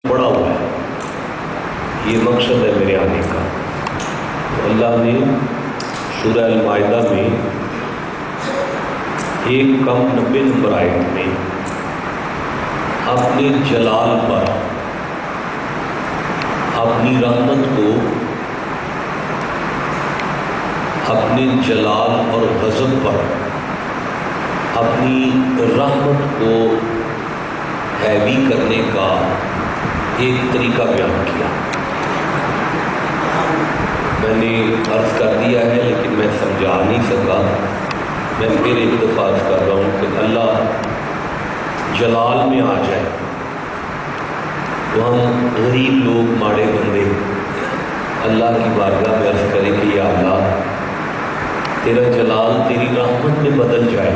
پڑا ہوا ہے، یہ مقصد ہے میرے آنے کا۔ اللہ نے سورہ المائدہ میں 1:90 نمبر آیت میں اپنے جلال پر، اپنی رحمت کو، اپنے جلال اور غضب پر اپنی رحمت کو حاوی کرنے کا ایک طریقہ بیان کیا۔ میں نے عرض کر دیا ہے لیکن میں سمجھا نہیں سکا، میں پھر ایک دفعہ عرض کر رہا ہوں کہ اللہ جلال میں آ جائے تو ہم غریب لوگ، ماڑے بندے اللہ کی بارگاہ میں عرض کریں کہ یا اللہ تیرا جلال تیری رحمت میں بدل جائے،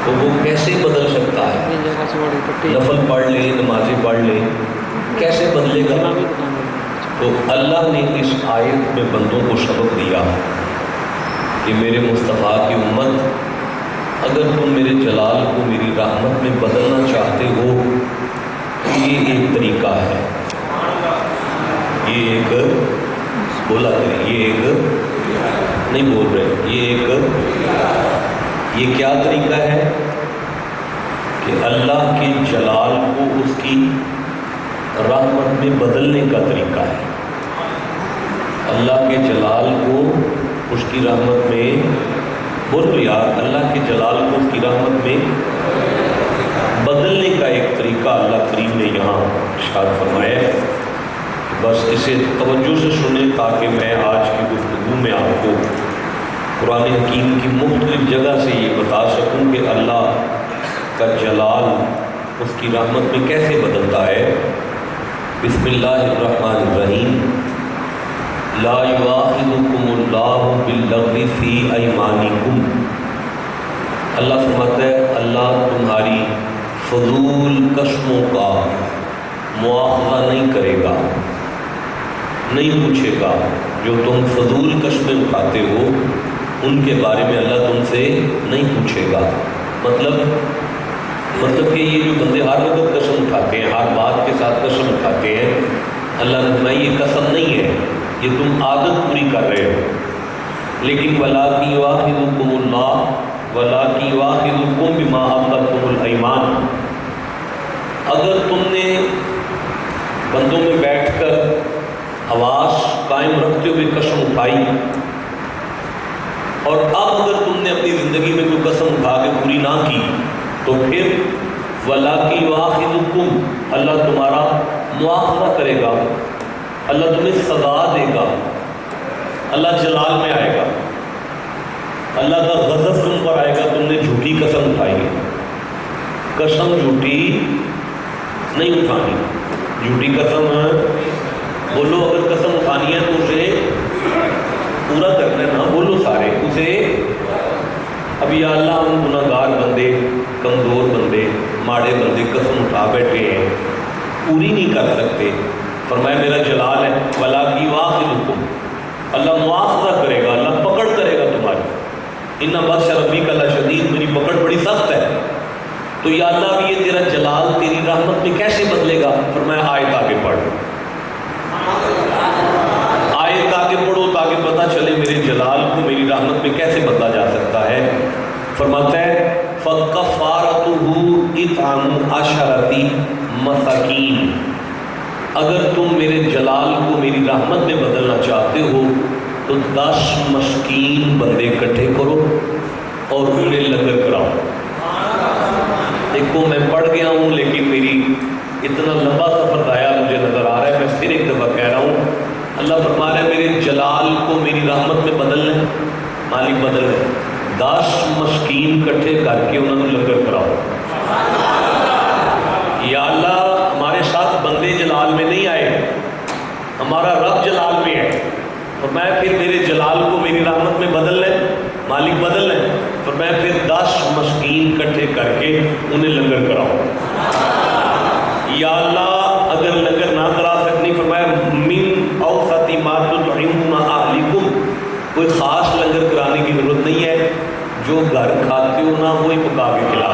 تو وہ کیسے بدل سکتا ہے؟ نفل پڑھ لیں، نمازیں پڑھ لیں، کیسے بدلے گا؟ تو اللہ نے اس آیت میں بندوں کو سبق دیا کہ میرے مصطفیٰ کی امت، اگر تم میرے جلال کو میری رحمت میں بدلنا چاہتے ہو تو یہ ایک طریقہ ہے، یہ ایک بولا کریں، یہ ایک نہیں بول رہے، یہ کیا طریقہ ہے کہ اللہ کے جلال کو اس کی رحمت میں بدلنے کا طریقہ ہے۔ اللہ کے جلال کو اس کی رحمت میں، بولو یار، اللہ کے جلال کو اس کی رحمت میں بدلنے کا ایک طریقہ اللہ کریم نے یہاں ارشاد فرمایا ہے۔ بس اسے توجہ سے سنیں تاکہ میں آج کی گفتگو میں آپ کو قرآن حکیم کی مختلف جگہ سے یہ بتا سکوں کہ اللہ کا جلال اس کی رحمت میں کیسے بدلتا ہے۔ بسم اللہ الرحمن الرحیم۔ لا یؤاخذکم اللہ باللغو فی ایمانکم۔ اللہ فرماتا ہے اللہ تمہاری فضول قسموں کا مواخذہ نہیں کرے گا، نہیں پوچھے گا۔ جو تم فضول قسمیں اٹھاتے ہو ان کے بارے میں اللہ تم سے نہیں پوچھے گا۔ مطلب کہ یہ جو بندے ہر وقت قسم اٹھاتے ہیں، ہر بات کے ساتھ قسم اٹھاتے ہیں، اللہ نے فرمایا یہ قسم نہیں ہے، یہ تم عادت پوری کر رہے ہو۔ لیکن وَلَٰكِن يُؤَاخِذُكُمُ اللَّهُ وَلَٰكِن يُؤَاخِذُكُم بِمَا عَقَدتُّمُ الْأَيْمَانَ۔ اگر تم نے بندوں میں بیٹھ کر آواز قائم رکھتے ہوئے قسم اٹھائی اور اب اگر تم نے اپنی زندگی میں کوئی قسم اٹھا کے پوری نہ کی تو پھر وَلَٰكِن يُؤَاخِذُكُم، اللہ تمہارا مواخذہ کرے گا، اللہ تمہیں سزا دے گا، اللہ جلال میں آئے گا، اللہ کا غضب تم پر آئے گا، تم نے جھوٹی قسم اٹھائی ہے۔ قسم جھوٹی نہیں اٹھانی، جھوٹی قسم بولو، اگر قسم اٹھانی ہے تو اسے پورا کرنا ہے، نہ بولو سارے اسے۔ اب یا اللہ ہم گناہگار بندے، کمزور بندے، ماڑے بندے قسم اٹھا بیٹھے ہیں، پوری نہیں کر سکتے۔ فرمایا میرا جلال ہے، وَلَٰكِن يُؤَاخِذُكُم، اللہ مواخذہ کرے گا، اللہ پکڑ کرے گا تمہاری۔ اِنَّ بَطْشَ رَبِّكَ لَشَدِيدٌ، میری پکڑ بڑی سخت ہے۔ تو یا اللہ اب یہ تیرا جلال تیری رحمت میں کیسے بدلے گا؟ فرمایا آیت آگے پڑھ، آیت آگے پڑھو تاکہ پتہ چلے میرے جلال کو میری رحمت میں کیسے بدلا جا سکتا ہے۔ فرماتا ہے فَكَفَّارَتُهُ إِطْعَامُ عَشَرَةِ مَسَاکِین، اگر تم میرے جلال کو میری رحمت میں بدلنا چاہتے ہو تو 10 مسکین بندے اکٹھے کرو اور انہیں لنگر کراؤ۔ دیکھو میں پڑھ گیا ہوں لیکن میری اتنا لمبا سفر ضائع مجھے نظر آ رہا ہے، میں پھر ایک دفعہ کہہ رہا ہوں، اللہ فرما رہا ہے میرے جلال کو میری رحمت میں بدل لیں، مالک بدل لیں، 10 مسکین اکٹھے کر کے انہوں نے لنگر کراؤ۔ یا اللہ ہمارے ساتھ بندے جلال میں نہیں آئے، ہمارا رب جلال میں ہے، فرمایا پھر میرے جلال کو میری رحمت میں بدل لیں، مالک بدل لیں، فرمایا پھر 10 مسکین اکٹھے کر کے انہیں لنگر کراؤ۔ یا اللہ اگر لنگر نہ کرا سکنی، فرمایا من اوسط ما تطعمون اہلکم، کوئی خاص لنگر کرانے کی ضرورت نہیں ہے، جو گھر کھاتے ہو نا وہی پکا کے کھلا۔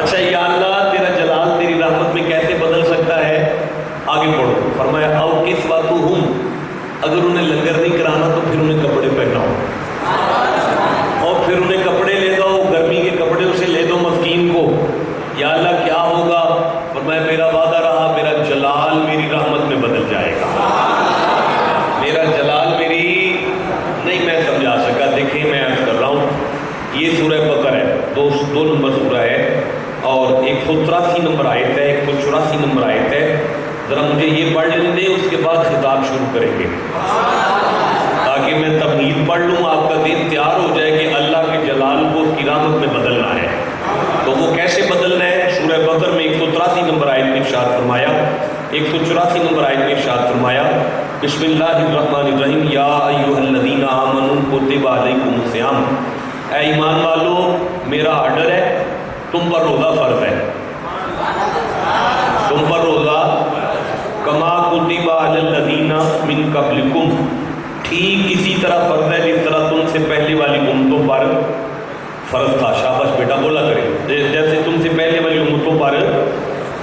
اچھا یا اللہ تیرا جلال تیری رحمت اگر انہیں لنگر نہیں کرانا تو پھر انہیں کپڑے پہناؤ، اور پھر انہیں کپڑے لے دو، گرمی کے کپڑے اسے لے دو مسکین کو. یا اللہ کیا ہوگا؟ فرمایا میرا وعدہ رہا میرا جلال میری رحمت میں بدل جائے گا. میرا جلال میری نہیں میں سمجھا سکا. دیکھیں میں عرض کر رہا ہوں یہ سورہ بقرہ ہے، دو نمبر سورہ ہے اور 183 نمبر آیت ہے، 184 نمبر آیت ہے. ذرا مجھے یہ پڑھ لینے دیں، اس کے بعد خطاب شروع کریں گے تاکہ میں تمہید پڑھ لوں، آپ کا دین تیار ہو جائے کہ اللہ کے جلال کو اس کی رحمت میں بدلنا ہے. تو وہ کیسے بدلنا ہے؟ سورہ بقرہ میں 183 نمبر آیت میں ارشاد فرمایا، 184 نمبر آیت میں ارشاد فرمایا بسم اللہ الرحمن الرحیم یا ایھا الذین آمنوا کتب علیکم الصیام. اے ایمان والو میرا آرڈر ہے، تم پر روزہ فرض ہے، تم پر روزہ کما کتب علی الذین من قبلکم، ٹھیک اسی طرح فرض ہے جس طرح تم سے پہلے والی امتوں پر فرض تھا. شاباش بیٹا بولا کرے، جیسے تم سے پہلے والی امتوں پر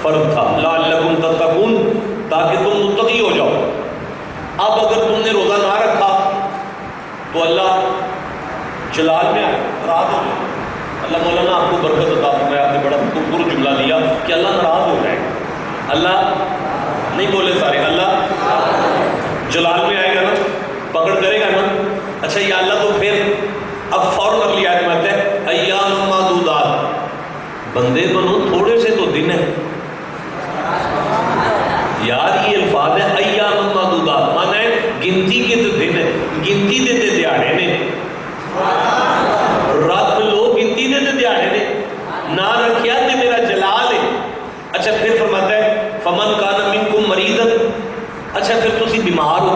فرض تھا. لعلکم تتقون، تاکہ تم متقی ہو جاؤ. اب اگر تم نے روزہ نہ رکھا تو اللہ جلال میں آئے، ناراض ہو جائے. اللہ مولانا آپ کو برکت عطا فرمائے، آپ نے بڑا خوبصورت جملہ دیا کہ اللہ ناراض ہو جائے. اللہ نہیں بولے سارے، اللہ جلال میں آئے گا نا، پکڑ کرے گا نا. اچھا یا اللہ تو پھر اب فوراً اگلی آیت میں آتا ہے ایام معدودات، بندے بنو تھوڑے سے تو دن ہے. یار یہ الفاظ ہے ایام معدودات، مانا ہے گنتی کے تو دن ہے، گنتی دے تے دیہڑے نے، رکھ لو گنتی دے تے دیہڑے نے، نہ رکھیا تے میرا جلال ہے. اچھا پھر فرماتا ہے فمن کان منکم مریضا، اچھا پھر تسی بیمار ہو،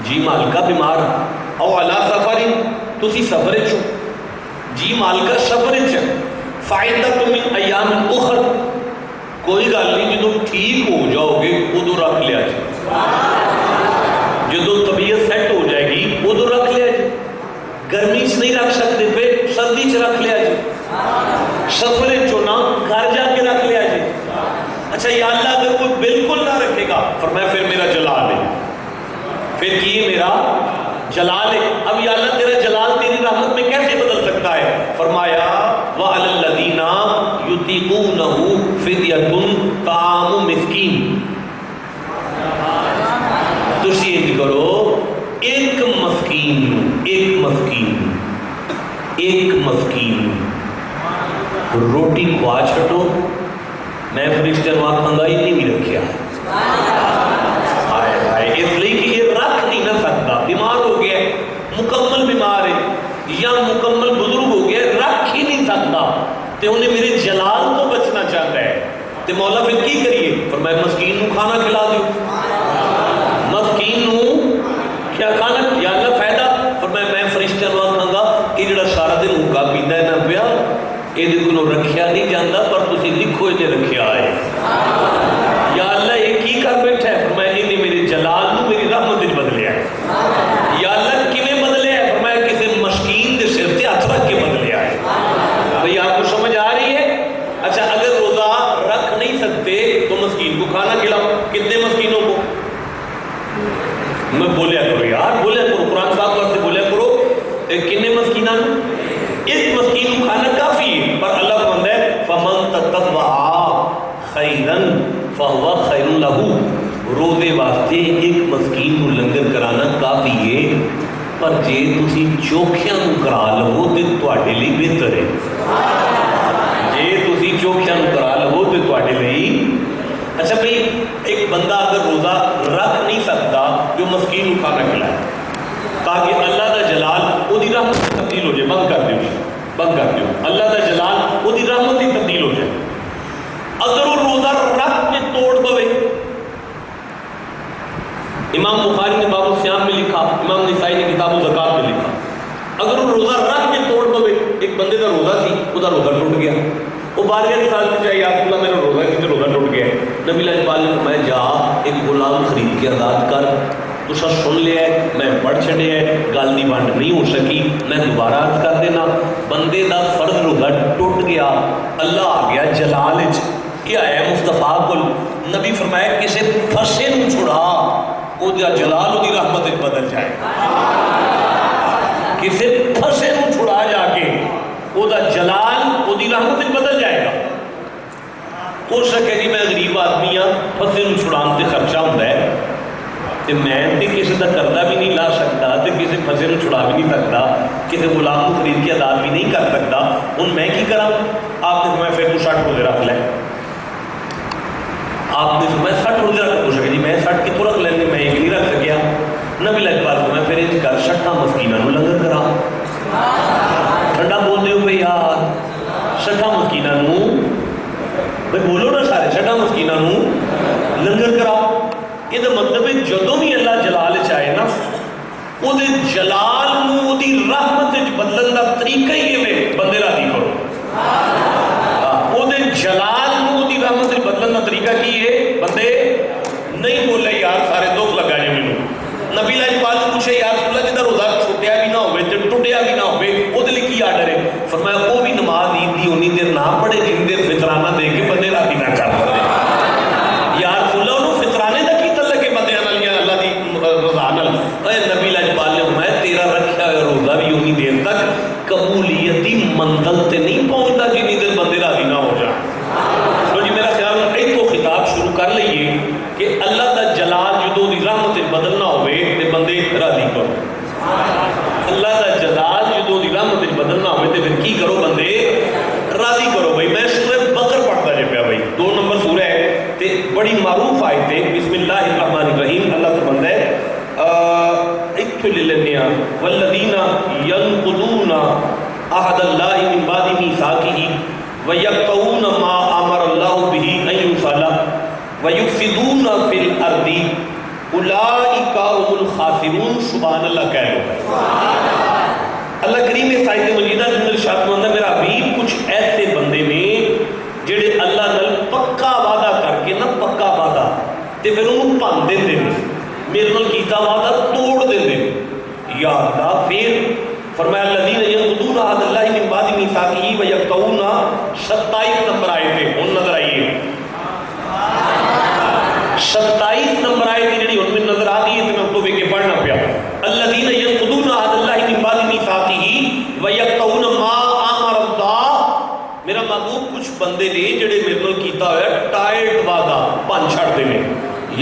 جی مالکا بیمار او علی سفر، تسی سفر چو، جی مالکا سفر چ، فائدہ من ایام اخر، کوئی گل نہیں جدو ٹھیک ہو جاؤ گے ادو رکھ لیا جی، جدو طبیعت سیٹ ہو جائے گی ادو رکھ لیا جی. گرمی چ نہیں رکھ سکتے پہ سردی چ رکھ لیا جی، سفر چونا گھر جا کے رکھ لیا جی. اچھا یا اللہ اگر کوئی بالکل نہ رکھے گا، فرمایا پھر میرا جلال ہے، پھر کی میرا جلال ہے. اب یا اللہ تیرا جلال تیری رحمت میں کیسے بدل سکتا ہے؟ فرمایا وَعَلَى الَّذِينَ يُطِيقُونَهُ فِدْيَةٌ طَعَامُ مِسْكِين. تسی انج کرو ایک مسکین روٹی کھوا چھٹو. میں فرشتے نو آکھاں گا یہ نہیں رکھیا، اس لیے کہ یہ رکھ نہیں نہ سکتا، بیمار ہو گیا ہے، مکمل بیمار ہے یا مکمل بزرگ ہو گیا ہے، رکھ ہی نہیں سکتا، تے انہیں میرے جلال تو بچنا چاہتا ہے. تے مولا پھر کی کریے؟ فرمایا مسکین نو کھانا کھلا دیو. مسکین نو کیا کھانا؟ یا اللہ فائدہ. فرمایا میں فرشتہ نو آکھاں گا کہ جڑا سارا دن ہوکا پیندا ہے نہ پیا، یہ کو رکھیا نہیں جاتا پر تسی لکھو یہ رکھیا ہے. یا اللہ یہ کی کر بیٹھا ہے؟ فرمایا انہیں میرے جلال نو میری رحمت وچ بدلیا ہے. یا اللہ کیویں بدلیا ہے؟ فرمایا کسی مسکین دے سر تے ہاتھ رکھ کے بدلیا ہے. بھئی آپ کو سمجھ آ رہی ہے؟ اچھا اگر روزہ رکھ نہیں سکتے تو مسکین کو کھانا کھلاؤ. کتنے مسکینوں کو؟ میں بولیا کرو یار، بولیا کرو، قرآن صاحب واسطے بولیا کرو. کتنے مسکیناں؟ ایک مسکین کو کھانا کافی ہے، پر اللہ فرماتا ہے فمن تطوع خیرا فہو خیر لہ. روزے واسطے ایک مسکین کو لنگر کرانا کافی ہے، پر جے تسی چوکھیاں نو کرا لو تے تواڈے لیے بہتر ہے. جے تسی چوکھیاں نو کرا لو تے تواڈے لیے. اچھا بھئی ایک بندہ اگر روزہ رکھ نہیں سکتا جو مسکین کو کھانا کھلائے تاکہ اللہ دا جلال وہ دی رحمت سے تبدیل ہو جائے. بند کر دیو، بند کر دیو. اللہ دا جلال وہ دی رحمت سے تبدیل ہو جائے. اگر وہ روزہ رکھ کے توڑ پوے، امام بخاری نے باب الصیام میں لکھا، امام نسائی نے کتاب الزکات میں لکھا، اگر وہ روزہ رکھ کے توڑ پوے، ایک بندے کا روزہ سی، وہ روزہ ٹوٹ گیا، وہ بارگاہ کی سال میں جائے یا رسول اللہ میرا روزہ سی تو روزہ ٹوٹ گیا. نبی اللہ اقبال نے فرمایا جا ایک غلام خرید کے آزاد کر. تو سر سن لیا ہے، میں پڑھ چھڑے ہے، گل دی بانٹ نہیں ہو سکی، میں دوبارہ عرض کر دینا. بندے دا فرض روزہ ٹوٹ گیا، اللہ آ گیا جلال وچ، کیا ہے مصطفیٰ کو. نبی فرمایا کسے پھسے نو چھڑا، وہ جلال وہ رحمت بدل جائے کسی پھسے نو چھڑا جا کے وہ جلال وہ رحمت بدل جائے گا ہو سکے جی میں غریب آدمی ہاں پھسے نو چھڑان تے خرچہ ہوتا ہے تو میں تے کسی کا کردہ بھی نہیں لا سکتا تو کسی پھسے نو چھڑا بھی نہیں سکتا کسی غلام کو خرید کے ادا بھی نہیں کر سکتا ہوں میں کی کرا آپ نے فرمایا پھر تو 60 روزے رکھ لیں آپ نے فرمایا 60 روزے رکھ سکے جی میں 60 کتوں رکھ لینے میں ایک نہیں رکھ سکیا نبی اقبال فرمایا پھر انج کر 60 مسکیناں نو لنگر کرا ٹھنڈا بول دیو بھئی یار 60 مسکیناں نو بھئی بولو نا سارے 60 مسکیناں نو لنگر کرا یہ مطلب ہے جدوں بھی اللہ جلال چاہے نا وہ جلال نو وہ رحمت بدلن کا طریقہ ہی ہے بندے راضی کرو وہ جلال نو وہ رحمت بدلن کا طریقہ کی ہے بندے نہیں بولے یار سارے دکھ لگا جی مینوں نبی اقبال نے پوچھے یا رسول اللہ جدا روزہ چھوٹیا بھی نہ ہوئے ٹوٹیا بھی نہ ہوئے وہ لیے کی آرڈر ہے فرمایا وہ بھی نماز عید دی اونی دیر نہ پڑھے جن دیر فطرانہ دے کے بندے راضی نہ کر پائے یا رسول اللہ انہوں فطرانے دا کی تل لگے بندے اللہ دی رضا نال اے نبی اقبال نے فرمایا تیرا رکھا ہوا روزہ بھی اونی دیر تک قبولیتی منزل تے نہیں پہنچتا جنی دیر بندے راضی نہ ہو جائے تو جی میرا خیال ہے ایک تو خطاب شروع کر لئیے کہ اللہ دا جلال جدو دی رحمت بدلنا ہوئے تے بندے راضی کرو اللہ دا جلال جدو دی رحمت بدلنا ہوئے تے پھر کی کرو بندے راضی کرو بھائی میں سورہ بقر پڑھتا جے پیا بھائی 2 نمبر سورہ ہے تے بڑی معروف آیت ہے بسم اللہ الرحمن الرحیم اللہ فرماندا ہے ایک لے لینے ہیں والذین ینقضون عہد اللہ من بعد میثاقہ ویقطعون ما امر اللہ بہ ان یوصل ویفسدون فی الارض اولئک هم الخاسرون سبحان اللہ کہہ لو اللہ کریم اس آیت مجیدہ جن ارشاد فرماتا ہے میرا حبیب کچھ ایسے بندے نے جڑے اللہ نال پکا وعدہ کر کے نہ پکا وعدہ تے پھر انہوں بھن دیندے نے میرے نال کیتا وعدہ توڑ دیندے نے یا اللہ پھر فرمایا الذین ینقضون عہد اللہ من بعد میثاقہ ویقطعون 27 نمبر آیت ہے ہن نظر آئیے 27 نمبر آیت ہے جڑی ہن میں نظر آ گئی ہے تے میں تو کے پڑھنا پیا الذین ینقضون عہد اللہ من بعد میثاقہ ویقطعون ما امر اللہ میرا محبوب کچھ بندے نے جڑے میرے نال کیتا ہوا ٹائٹ وعدہ بھن چھڑدے نے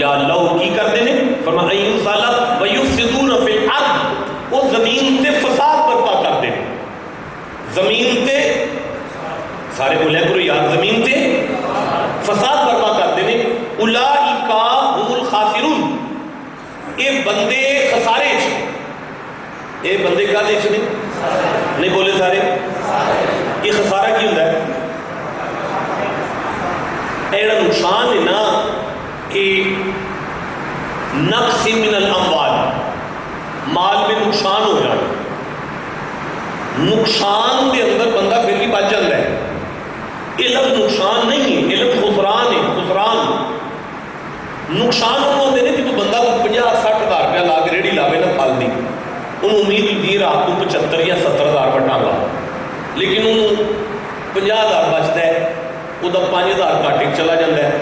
یا اللہ کی کرتے ہیں فرمایا ایو صالح ویفسدون فی الارض وہ زمین تے فساد برپا کرتے ہیں زمین تے سارے بولے کرو یار زمین تے فساد برپا کرتے ہیں اولئک هم الخاسرون یہ بندے خسارے چ یہ بندے کا دیکھ نہیں بولے سارے یہ خسارہ کی ہوتا ہے ایڑا نقصان ہے نا کہ نقص من الاموال مال میں نقصان ہو جائے نقصان دے اندر بندہ پھر بھی بچ جاتا ہے یہ لفظ نقصان نہیں ہے یہ لفظ خسران ہے خسران نقصان ہونا ہوتے ہیں کہ تو بندہ 50-60 ہزار روپیہ لا کے ریڑھی لاوے نہ پھل دی انہوں امید ہوتی ہے رات کو 75 یا 70 ہزار روپیہ ٹانگا لیکن انہوں 50 ہزار بچتا ہے وہ 5 ہزار گھاٹے چلا جاتا ہے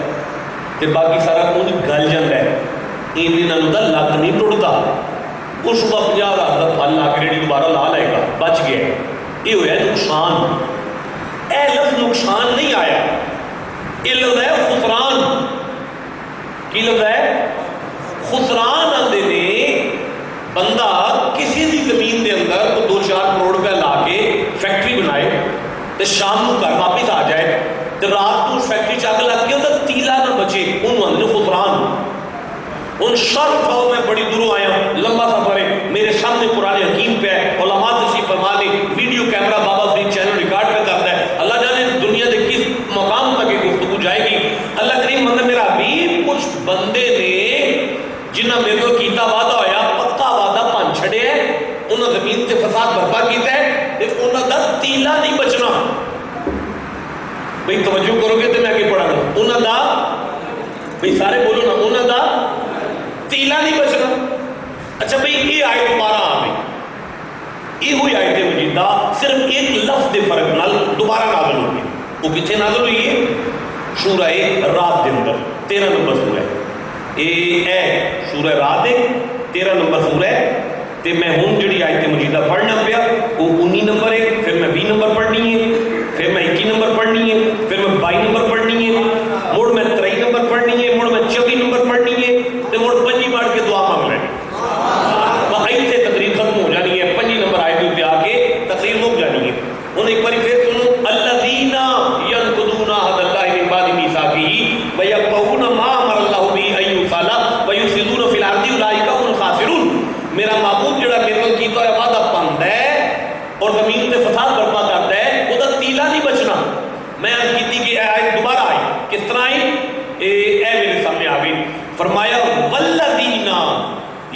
تے باقی سارا کچھ گل جاتا ہے ایندے نال اوندا لک نہیں ٹوٹدا وہ صبح 50 ہزار دا پھل لا کے ریڑھی دوبارہ لا لے گا بچ گیا یہ ہوا نقصان اے لفظ نقصان نہیں آیا یہ لفظ ہے خسران کی لفظ ہے خسران آندے نے بندہ کسی بھی زمین دے اندر 2-4 کروڑ روپے لا کے فیکٹری بنائے تے شام کو گھر واپس آ جائے تے رات کو فیکٹری چ اگ لگ کے اندر تیلا نہ بچے انہوں آندے خسران ان شرط ہو میں بڑی دوروں آیا لمبا سفر ہے میرے سامنے قرآن حکیم پہ ہے علماء تشریف فرما لے ویڈیو کیمرہ بابا فرید چینل ریکارڈ پہ کرتا ہے اللہ جانے دنیا کے کس مقام تک یہ گفتگو جائے گی اللہ کریم مطلب میرا حبیب کچھ بندے نے جنہ میرے کو کیتا وعدہ ہویا پکا وعدہ پن چھڑے ہے انہوں زمین سے فساد برپا کیتا ہے کہ انہوں دا تیلا نہیں بچنا بھئی توجہ کرو گے تو میں آگے پڑھا گا انہوں دا بھئی سارے بولو نا انہوں دا تیلا نہیں بچنا اچھا بھئی یہ آیت دوبارہ آ گئی یہ ہوئی آیت مجیدہ صرف ایک لفظ دے فرق نال دوبارہ نازل ہوگی وہ کتنے نازل ہوئی ہے سورہ رات دے اندر 13 نمبر سورہ اے سورہ رات ہے 13 نمبر سورہ ہے تے میں ہوں جڑی آیت مجیدہ پڑھنا پیا وہ 19 نمبر ہے، پھر میں 20 نمبر پڑھنی ہے، پھر میں 21 نمبر پڑھنی ہے، پھر میں 22 نمبر پڑھنی ہے، مڑ میں 23 نمبر پڑھنی ہے، مڑ میں 24 نمبر پڑھنی ہے تے مڑ 5 مار کے دعا مانگ لینی ایتھے تقریر ختم ہو جانی ہے، 5 نمبر آیت پہ آ کے تقریر مک جانی ہے۔ انہوں ایک بار پھر سنو الذین ینقضون عہد اللہ من بعد میثاقہ ویقطعون ما امر اللہ بہ ان یوصل ویفسدون فی الارض اولئک هم الخاسرون۔ میرا معبود جڑا میرے نال کیتا ہوا وعدہ پاندا ہے اور زمین تے فساد برپا کرتا ہے وہ دا تیلا نہیں بچنا۔ میں عرض کیتی کہ آیت دوبارہ آئی، کس طرح آئی؟ اے میرے سامنے آ گئی، فرمایا والذین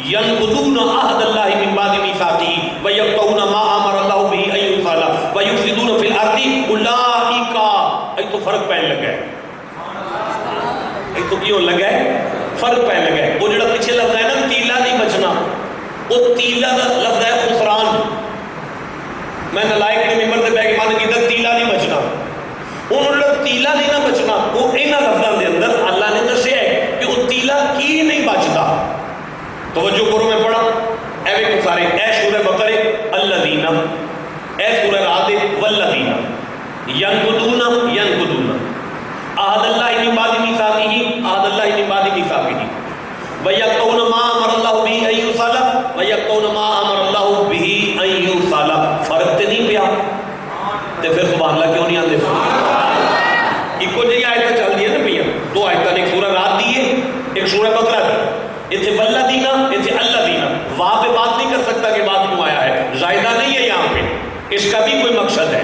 ینقضون عہد اللہ من بعد میثاقہ ویقطعون ما امر اللہ بہ ان یوصل ویفسدون فی الارض اولئک۔ ایک تو فرق پہن لگا ہے، ایک تو کیوں لگا ہے؟ فرق پہن لگا ہے۔ وہ جڑا پیچھے لفظ ہے نا تیلا نہیں بچنا، وہ تیلا دا لفظ ہے خسران۔ میں نلائق نے ممبر دے بیٹھ کے مانے کیتا تیلا نہیں بچنا، انہوں نے تیلا نہیں نہ بچنا، وہ انہاں لفظاں دے اندر اللہ نے دسیا ہے کہ وہ تیلا کی نہیں بچتا۔ توجہ کرو، میں پڑھا اے ویکھو سارے، اے سورہ بقرہ الذین، اے سورہ رعد والذین ینقضون عہد اللہ من بعد میثاقہ، عہد اللہ من بعد میثاقہ ویقطعون ما امر اللہ بہ ان یوصل ویقطعون ما امر اللہ بہ ان یوصل۔ فرق تے نہیں پیا تے پھر سبحان اللہ کیوں نہیں آندے؟ ایکو جہی آیتاں چل دی ہیں نا بھیا، دو آیتاں، ایک سورہ رات دی ہے ایک سورہ بقرہ دی، اتنے والذین اتنے الذین، وہاں پہ بات نہیں کر سکتا کہ بات کیوں آیا ہے، زائدہ نہیں ہے یہاں پہ، اس کا بھی کوئی مقصد ہے،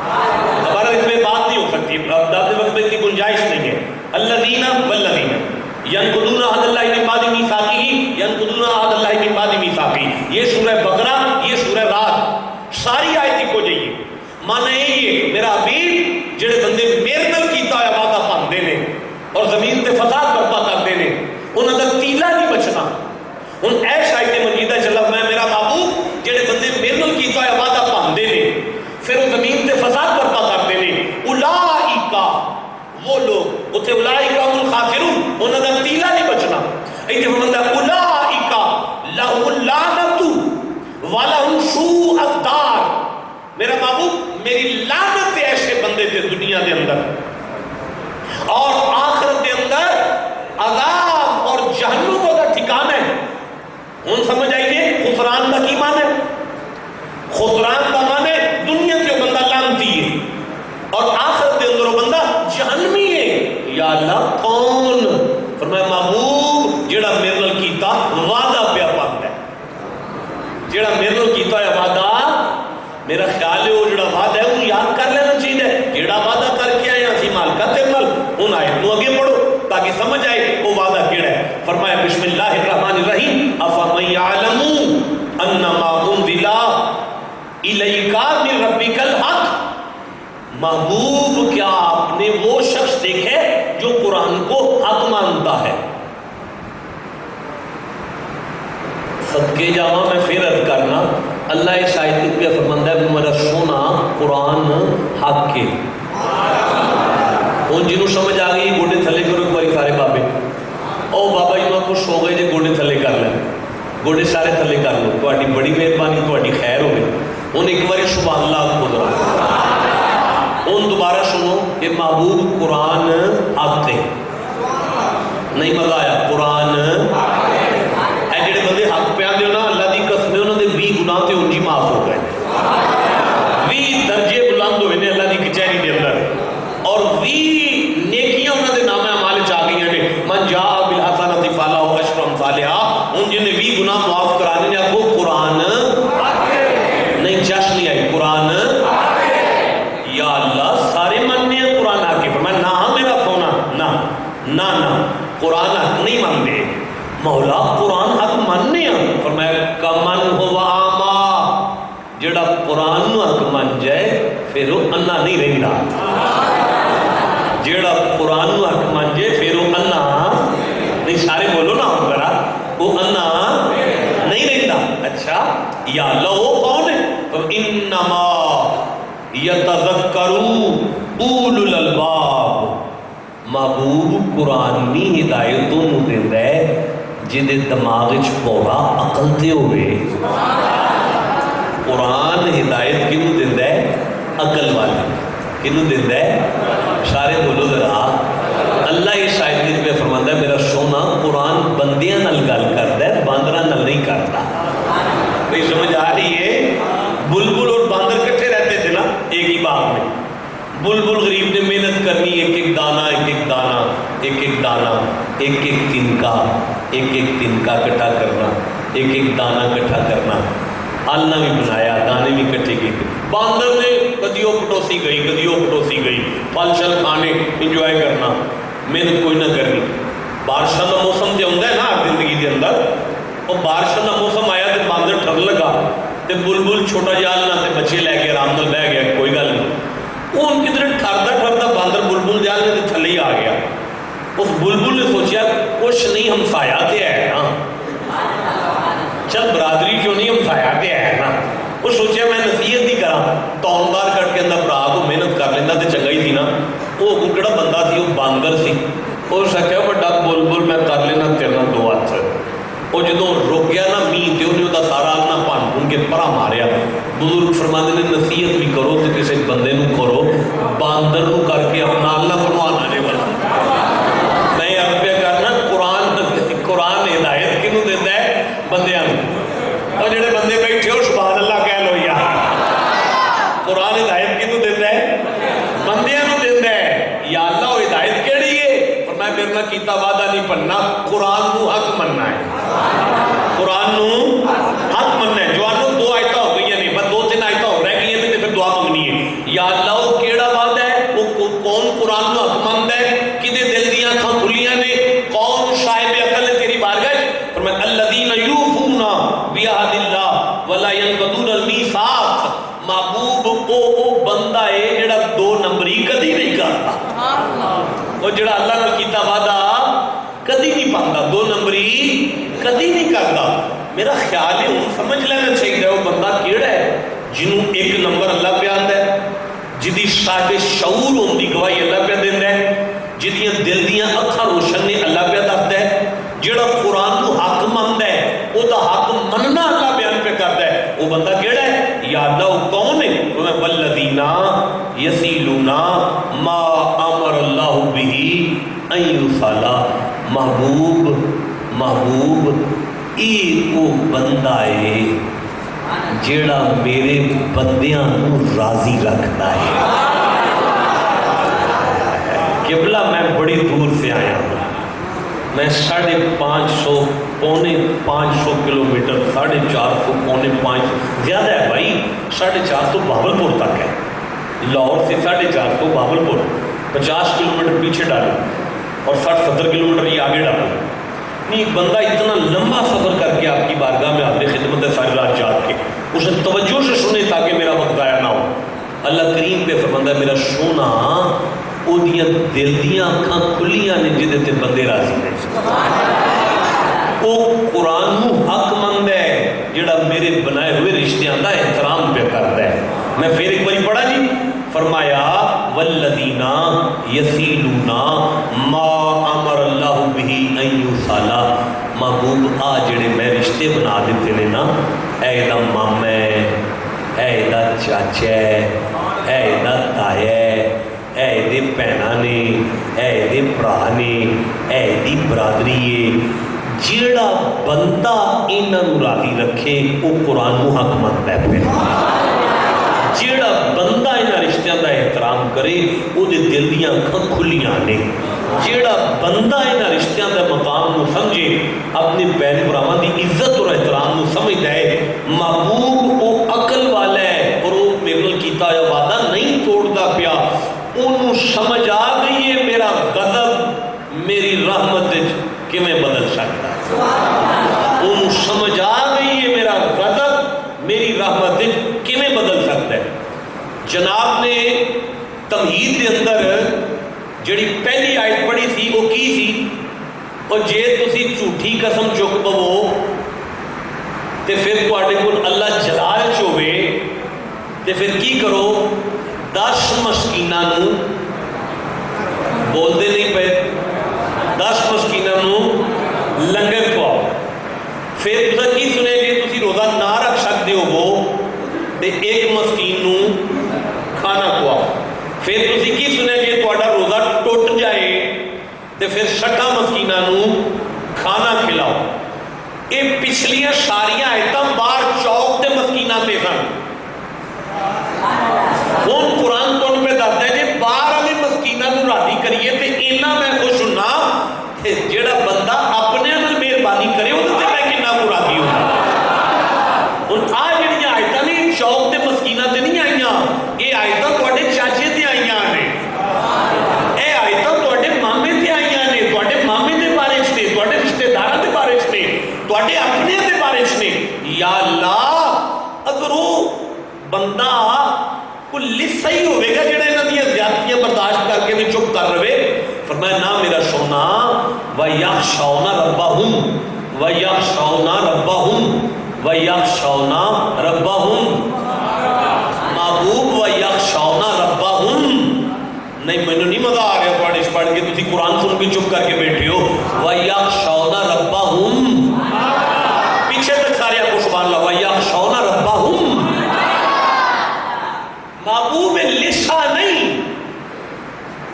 ہمارا اس میں بات نہیں ہو سکتی، دادے وقت میں اتنی گنجائش نہیں ہے۔ الذین والذین ینقضون عہد اللہ من بعد میثاقہ ینقضون عہد اللہ من بعد میثاقہ، یہ سورہ بقرہ یہ سورہ رات، ساری آیت کو جائیے معنی یہ ہے میرا حبیب جڑے بندے میرے نال کیتا ہوا وعدہ پاندے نے اور زمین تے فساد برپا کرتے نے انہاں دا تیلا نہیں بچنا۔ ہن اے آیت مجیدہ چلا میں میرا محبوب جڑے بندے میرے نال کیتا ہوا وعدہ پاندے نے پھر وہ زمین تے فساد برپا کرتے نے، اولئک وہ لوگ، اتنے اولئک هم الخاسرون، انہاں دا تیلا نہیں بچنا۔ ایتھے فرماندا اولئک لهم اللعنۃ ولهم سوء الدار، میرا محبوب میری لعنت ہے ایسے بندے تے دنیا دے اندر اور آخرت دے اندر عذاب اور جہنم کا ٹھکانہ ہے۔ ہن سمجھ آئیے خسران کا کی معنی ہے؟ خسران کا معنی دنیا سے وہ بندہ لعنتی ہے اور آخرت دے اندر وہ بندہ جہنمی ہے۔ یا اللہ کون؟ فرمایا محبوب جڑا میرے نال کیتا وعدہ پیا پاندا ہے، جڑا میرے نال کیتا ہے وعدہ، میرا خیال ہے وہ جڑا وعدہ ہے وہ یاد کر لینا چاہیے، جڑا وعدہ کر کے آئے اسی مالکا تے نال۔ ہن آیت نو اگے پڑھو تاکہ سمجھ آئے وہ وعدہ کیڑا ہے۔ فرمایا بسم اللہ الرحمن الرحیم افمن یعلم انما انزل الیک من ربک الحق، محبوب کیا آپ نے وہ شخص دیکھے جو قرآن کو حق مانتا ہے؟ صدقے جاواں میں پھر عرض کرنا، اللہ اس آیت پہ فرماندا ہے میرا سونا قرآن حق کے۔ ہن جنوں سمجھ آ گئی گوڈے تھلے کرو ایک باری سارے بابے، او بابا جی خوش ہو گئے جی گوڈے تھلے کر لیں، گوڈے سارے تھلے کر لو، تہاڈی بڑی مہربانی، تہاڈی خیر ہوگی۔ ہن ایک باری سبحان اللہ کو ذرا ہن دوبارہ سنو کہ محبوب قرآن حق ہے، نہیں مزہ آیا؟ قرآن اے جڑے بندے حق پہ آندے ہو نا اللہ دی قسم انہاں دے 20 گناہ تے انج ہی معاف ہو گئے، 20 درجے بلند ہوئے نے اللہ دی کچہری دے اندر اور 20 نیکیاں انہاں دے نام اعمال وچ آ گئیاں نے۔ من جاء بالحسنۃ فلہ عشر امثالها، ان جن نے 20 گناہ معاف کرانے نے وہ قرآن نہیں، جش نہیں آئی، قرآن یا اللہ سارے ماننے ہیں قرآن حق کے۔ فرمایا نہ میرا سونا نہ نہ نہ قرآن حق نہیں مانتے مولا، قرآن حق ماننے ہیں۔ فرمایا کمن ہو آما، جڑا قرآن نو حق مان جائے پھر وہ انا نہیں رہندا، جڑا قرآن نو حق مان جائے پھر وہ انا نہیں، سارے بولو نا ہم ذرا، وہ انا نہیں رہندا۔ اچھا یا اللہ وہ کون ہے؟ انما یتذکروا اولو الالباب، محبوب قرآن نہیں ہدایت نو دیندا ہے جہدے دماغ وچ پورا عقل تے ہوئے. قرآن ہدایت کنوں دیندا ہے؟ عقل والے. کنوں دیندا ہے؟ سارے بولو ذرا. اللہ یہ شاید پہ فرماندا ہے میرا سونا قرآن بندیاں نال گل کردا ہے باندراں نال نہیں کرتا. بھئی سمجھ آ رہی ہے؟ بلبل اور باندر کٹھے رہتے تھے نا ایک ہی باغ میں. بلبل غریب نے محنت کرنی ایک ایک دانہ ایک ایک دانہ ایک ایک دانہ ایک ایک تنکا کٹھا کرنا ایک ایک دانہ کٹھا کرنا. آلنا بھی بنایا دانے بھی کٹھے کیے. باندر نے کدیوں پٹوسی گئی پھل شل کھانے انجوائے کرنا محنت کوئی نہ کرنی. بارشاں کا موسم جو ہوتا ہے نا زندگی کے اندر وہ بارشاں کا موسم آیا تو باندر ٹھر لگا تو بلبل چھوٹا جہا آلنا تے بچے لے کے آرام نال بہ گیا کوئی گل نہیں. وہ ان کدھر ٹھردا باندر بلبل جہاں کے تھلے ہی آ گیا. اس بلبل نے سوچا کچھ نہیں ہمسایا تے ہے نا چل برادری کیوں نہیں ہمسایا تے ہے نا. وہ سوچا میں نصیحت نہیں کرا توندار کٹ کے اندر برا کو محنت کر لینا تو چنگا ہی تھی نا. وہ کہڑا بندہ سی وہ باندر سی. وہ سکیا بڑا بلبل میں کر لینا تیرے نال دو ہاتھ. وہ جدوں رک گیا نا میہ تو انہیں سارا اپنا بھن بھن کے پرا ماریا. بزرگ فرماندے نے نصیحت بھی کرو تو کسی بندے نو کرو باندر نو کر کے اپنا اللہ بنوانا نہیں بنا. میں اب پہ کرنا قرآن ہدایت کنوں دیندا ہے؟ بندیاں نو. اور جڑے بندے بیٹھے ہو سبحان اللہ کہہ لو یار. قرآن ہدایت کنوں دیندا ہے؟ بندیاں نو دیندا ہے. یا اللہ وہ ہدایت کیڑی ہے؟ فرمایا میرے نال کیتا وعدہ نہیں بننا قرآن نو حق مننا ہے. قرآن نو حق مننا ہے. جوانوں دو آیتاں ہو گئی نہیں بس دو تین آیتاں ہو رہ گئی ہیں تو پھر دعا منگنی ہے. یا اللہ وہ کیڑا وعدہ ہے؟ وہ کون قرآن نو حق مندا ہے؟ کدے دل دیاں اکھاں کھلیاں نے؟ کون صاحب عقل ہے تیری بارگاہ؟ فرمایا الذین یوفون بعہد اللہ ولا ینقضون المیثاق. محبوب او بندہ ہے جڑا دو نمبری کدی نہیں کرتا. وہ جڑا اللہ نال کیتا وعدہ کدی نہیں پاندا دو نمبری کدی نہیں کرتا. میرا خیال ہے ہوں سمجھ لینا چاہیے وہ بندہ کیڑا ہے جنہوں ایک نمبر اللہ پہ آندا ہے جدی صاحب شعور ہوندی گواہی اللہ پہ دیندا ہے جدیاں دل دیاں اکھاں روشن نے اللہ پہ دسدا ہے جڑا قرآن کو حق مندا ہے او دا حق مننا اللہ بیان پہ کردا ہے. وہ بندہ کیڑا ہے؟ یا اللہ وہ کون ہے؟ وہ والذین یصلون ما امر اللہ به ان یصل. محبوب ایک وہ بندہ ہے جیڑا میرے بندیاں نو راضی رکھتا ہے. قبلہ میں بڑی دور سے آیا ہوں. میں 550 پونے 500 کلومیٹر 450 پونے 5 زیادہ ہے بھائی. 450 بہاولپور تک ہے. لاہور سے 450 بہاولپور 50 کلومیٹر پیچھے ڈالو اور 60-70 کلومیٹر یہ آگے ڈالو. نہیں بندہ اتنا لمبا سفر کر کے آپ کی بارگاہ میں آپ نے خدمت ہے ساری رات جاگ کے اسے توجہ سے سنے تاکہ میرا وقت ضائع نہ ہو. اللہ کریم پہ فرماتا ہے میرا سونا او دیاں دل دیاں اکھاں کھلیاں نے جدے تے بندے راضی نے. او قرآن نو حق مند ہے جڑا میرے بنائے ہوئے رشتیاں دا احترام پہ کرتا ہے. میں پھر ایک باری پڑھا جی. فرمایا والذین یصلون ما امر اللہ به ان یصل. محبوب آ جڑے میں رشتے بنا دیتے نے نا اے دا ماما اے دا چاچا اے دا تایا اے دے بھینا نے اے دے بھرا نے اے دی برادری ہے. جیڑا بندہ انہاں نوں راضی رکھے وہ قرآن نو حق مندا ہے. پھر جیڑا بندہ انہاں رشتیاں دا احترام کرے وہ دے دل دیاں اکھاں کھلیاں نے. جیڑا بندہ انہاں رشتیاں دا مقام نو سمجھے اپنے بہن بھراواں دی عزت اور احترام نو سمجھدا ہے. محبوب وہ عقل والا ہے اور وہ میرے نال کیتا ہوا وعدہ نہیں توڑدا پیا. انہوں سمجھ آ گئی ہے میرا غضب میری رحمت کیویں بدل سکتا ہے. انہوں سمجھ آ گئی ہے میرا غضب میری رحمت کیویں بدل سکتا ہے. جناب نے تمہید کے اندر جڑی پہلی آیت پڑھی سی وہ کی سی اور جے تسی جھوٹھی قسم چک پو تے پھر تواڈے کول اللہ جلال چوے تے پھر کی کرو 10 مسکیناں نو بولدے نہیں پے تے ایک مسکین نو کھانا کھواؤ. پھر تسی کی سنے جے تہاڈا روزہ ٹوٹ جائے تے پھر 60 مسکیناں نو کھانا کھلاؤ. یہ پچھلیاں ساریاں آیتاں باہر چوک تے مسکیناں تے سن. ہن قرآن تھانوں پہ دسدا ہے جے باہر والے مسکیناں نو راضی کریے تے اینا میں خوش ہونا جیڑا بندہ اپنے نال مہربانی کرے وہ تے میں کنا کو راضی ہونا. ہن آ جڑیاں آیتاں نے چوک تے مسکیناں تے نہیں آئیاں, یہ آیتاں تواڈے چاچے تے آئیاں نے, اے آیتاں تواڈے مامے تے آئیاں نے, تواڈے مامے دے بارے چ نے, تواڈے رشتہ داراں دے بارے چ نے, تواڈے اپنے دے بارے چ نے. یا اللہ اگر وہ بندہ کوئی لسٹ صحیح ہوئے گا جڑا انہاں دیاں زیادتیاں برداشت کر کے تے چپ کر رہے, فرمایا نہ میرا سونا وَيَخْشَوْنَ رَبَّهُمْ وَيَخْشَوْنَ رَبَّهُمْ وَيَخْشَوْنَ رَبَّهُمْ. محبوب وَيَخْشَوْنَ رَبَّهُمْ نہیں, مینوں نہیں مزہ آ گیا پڑھ پڑھ کے تسی قرآن سن کے چپ کر کے بیٹھے ہو. وَيَخْشَوْنَ رَبَّهُمْ پیچھے تک سارے آپ کو سبحان اللہ وَيَخْشَوْنَ رَبَّهُمْ. محبوب لسا نہیں,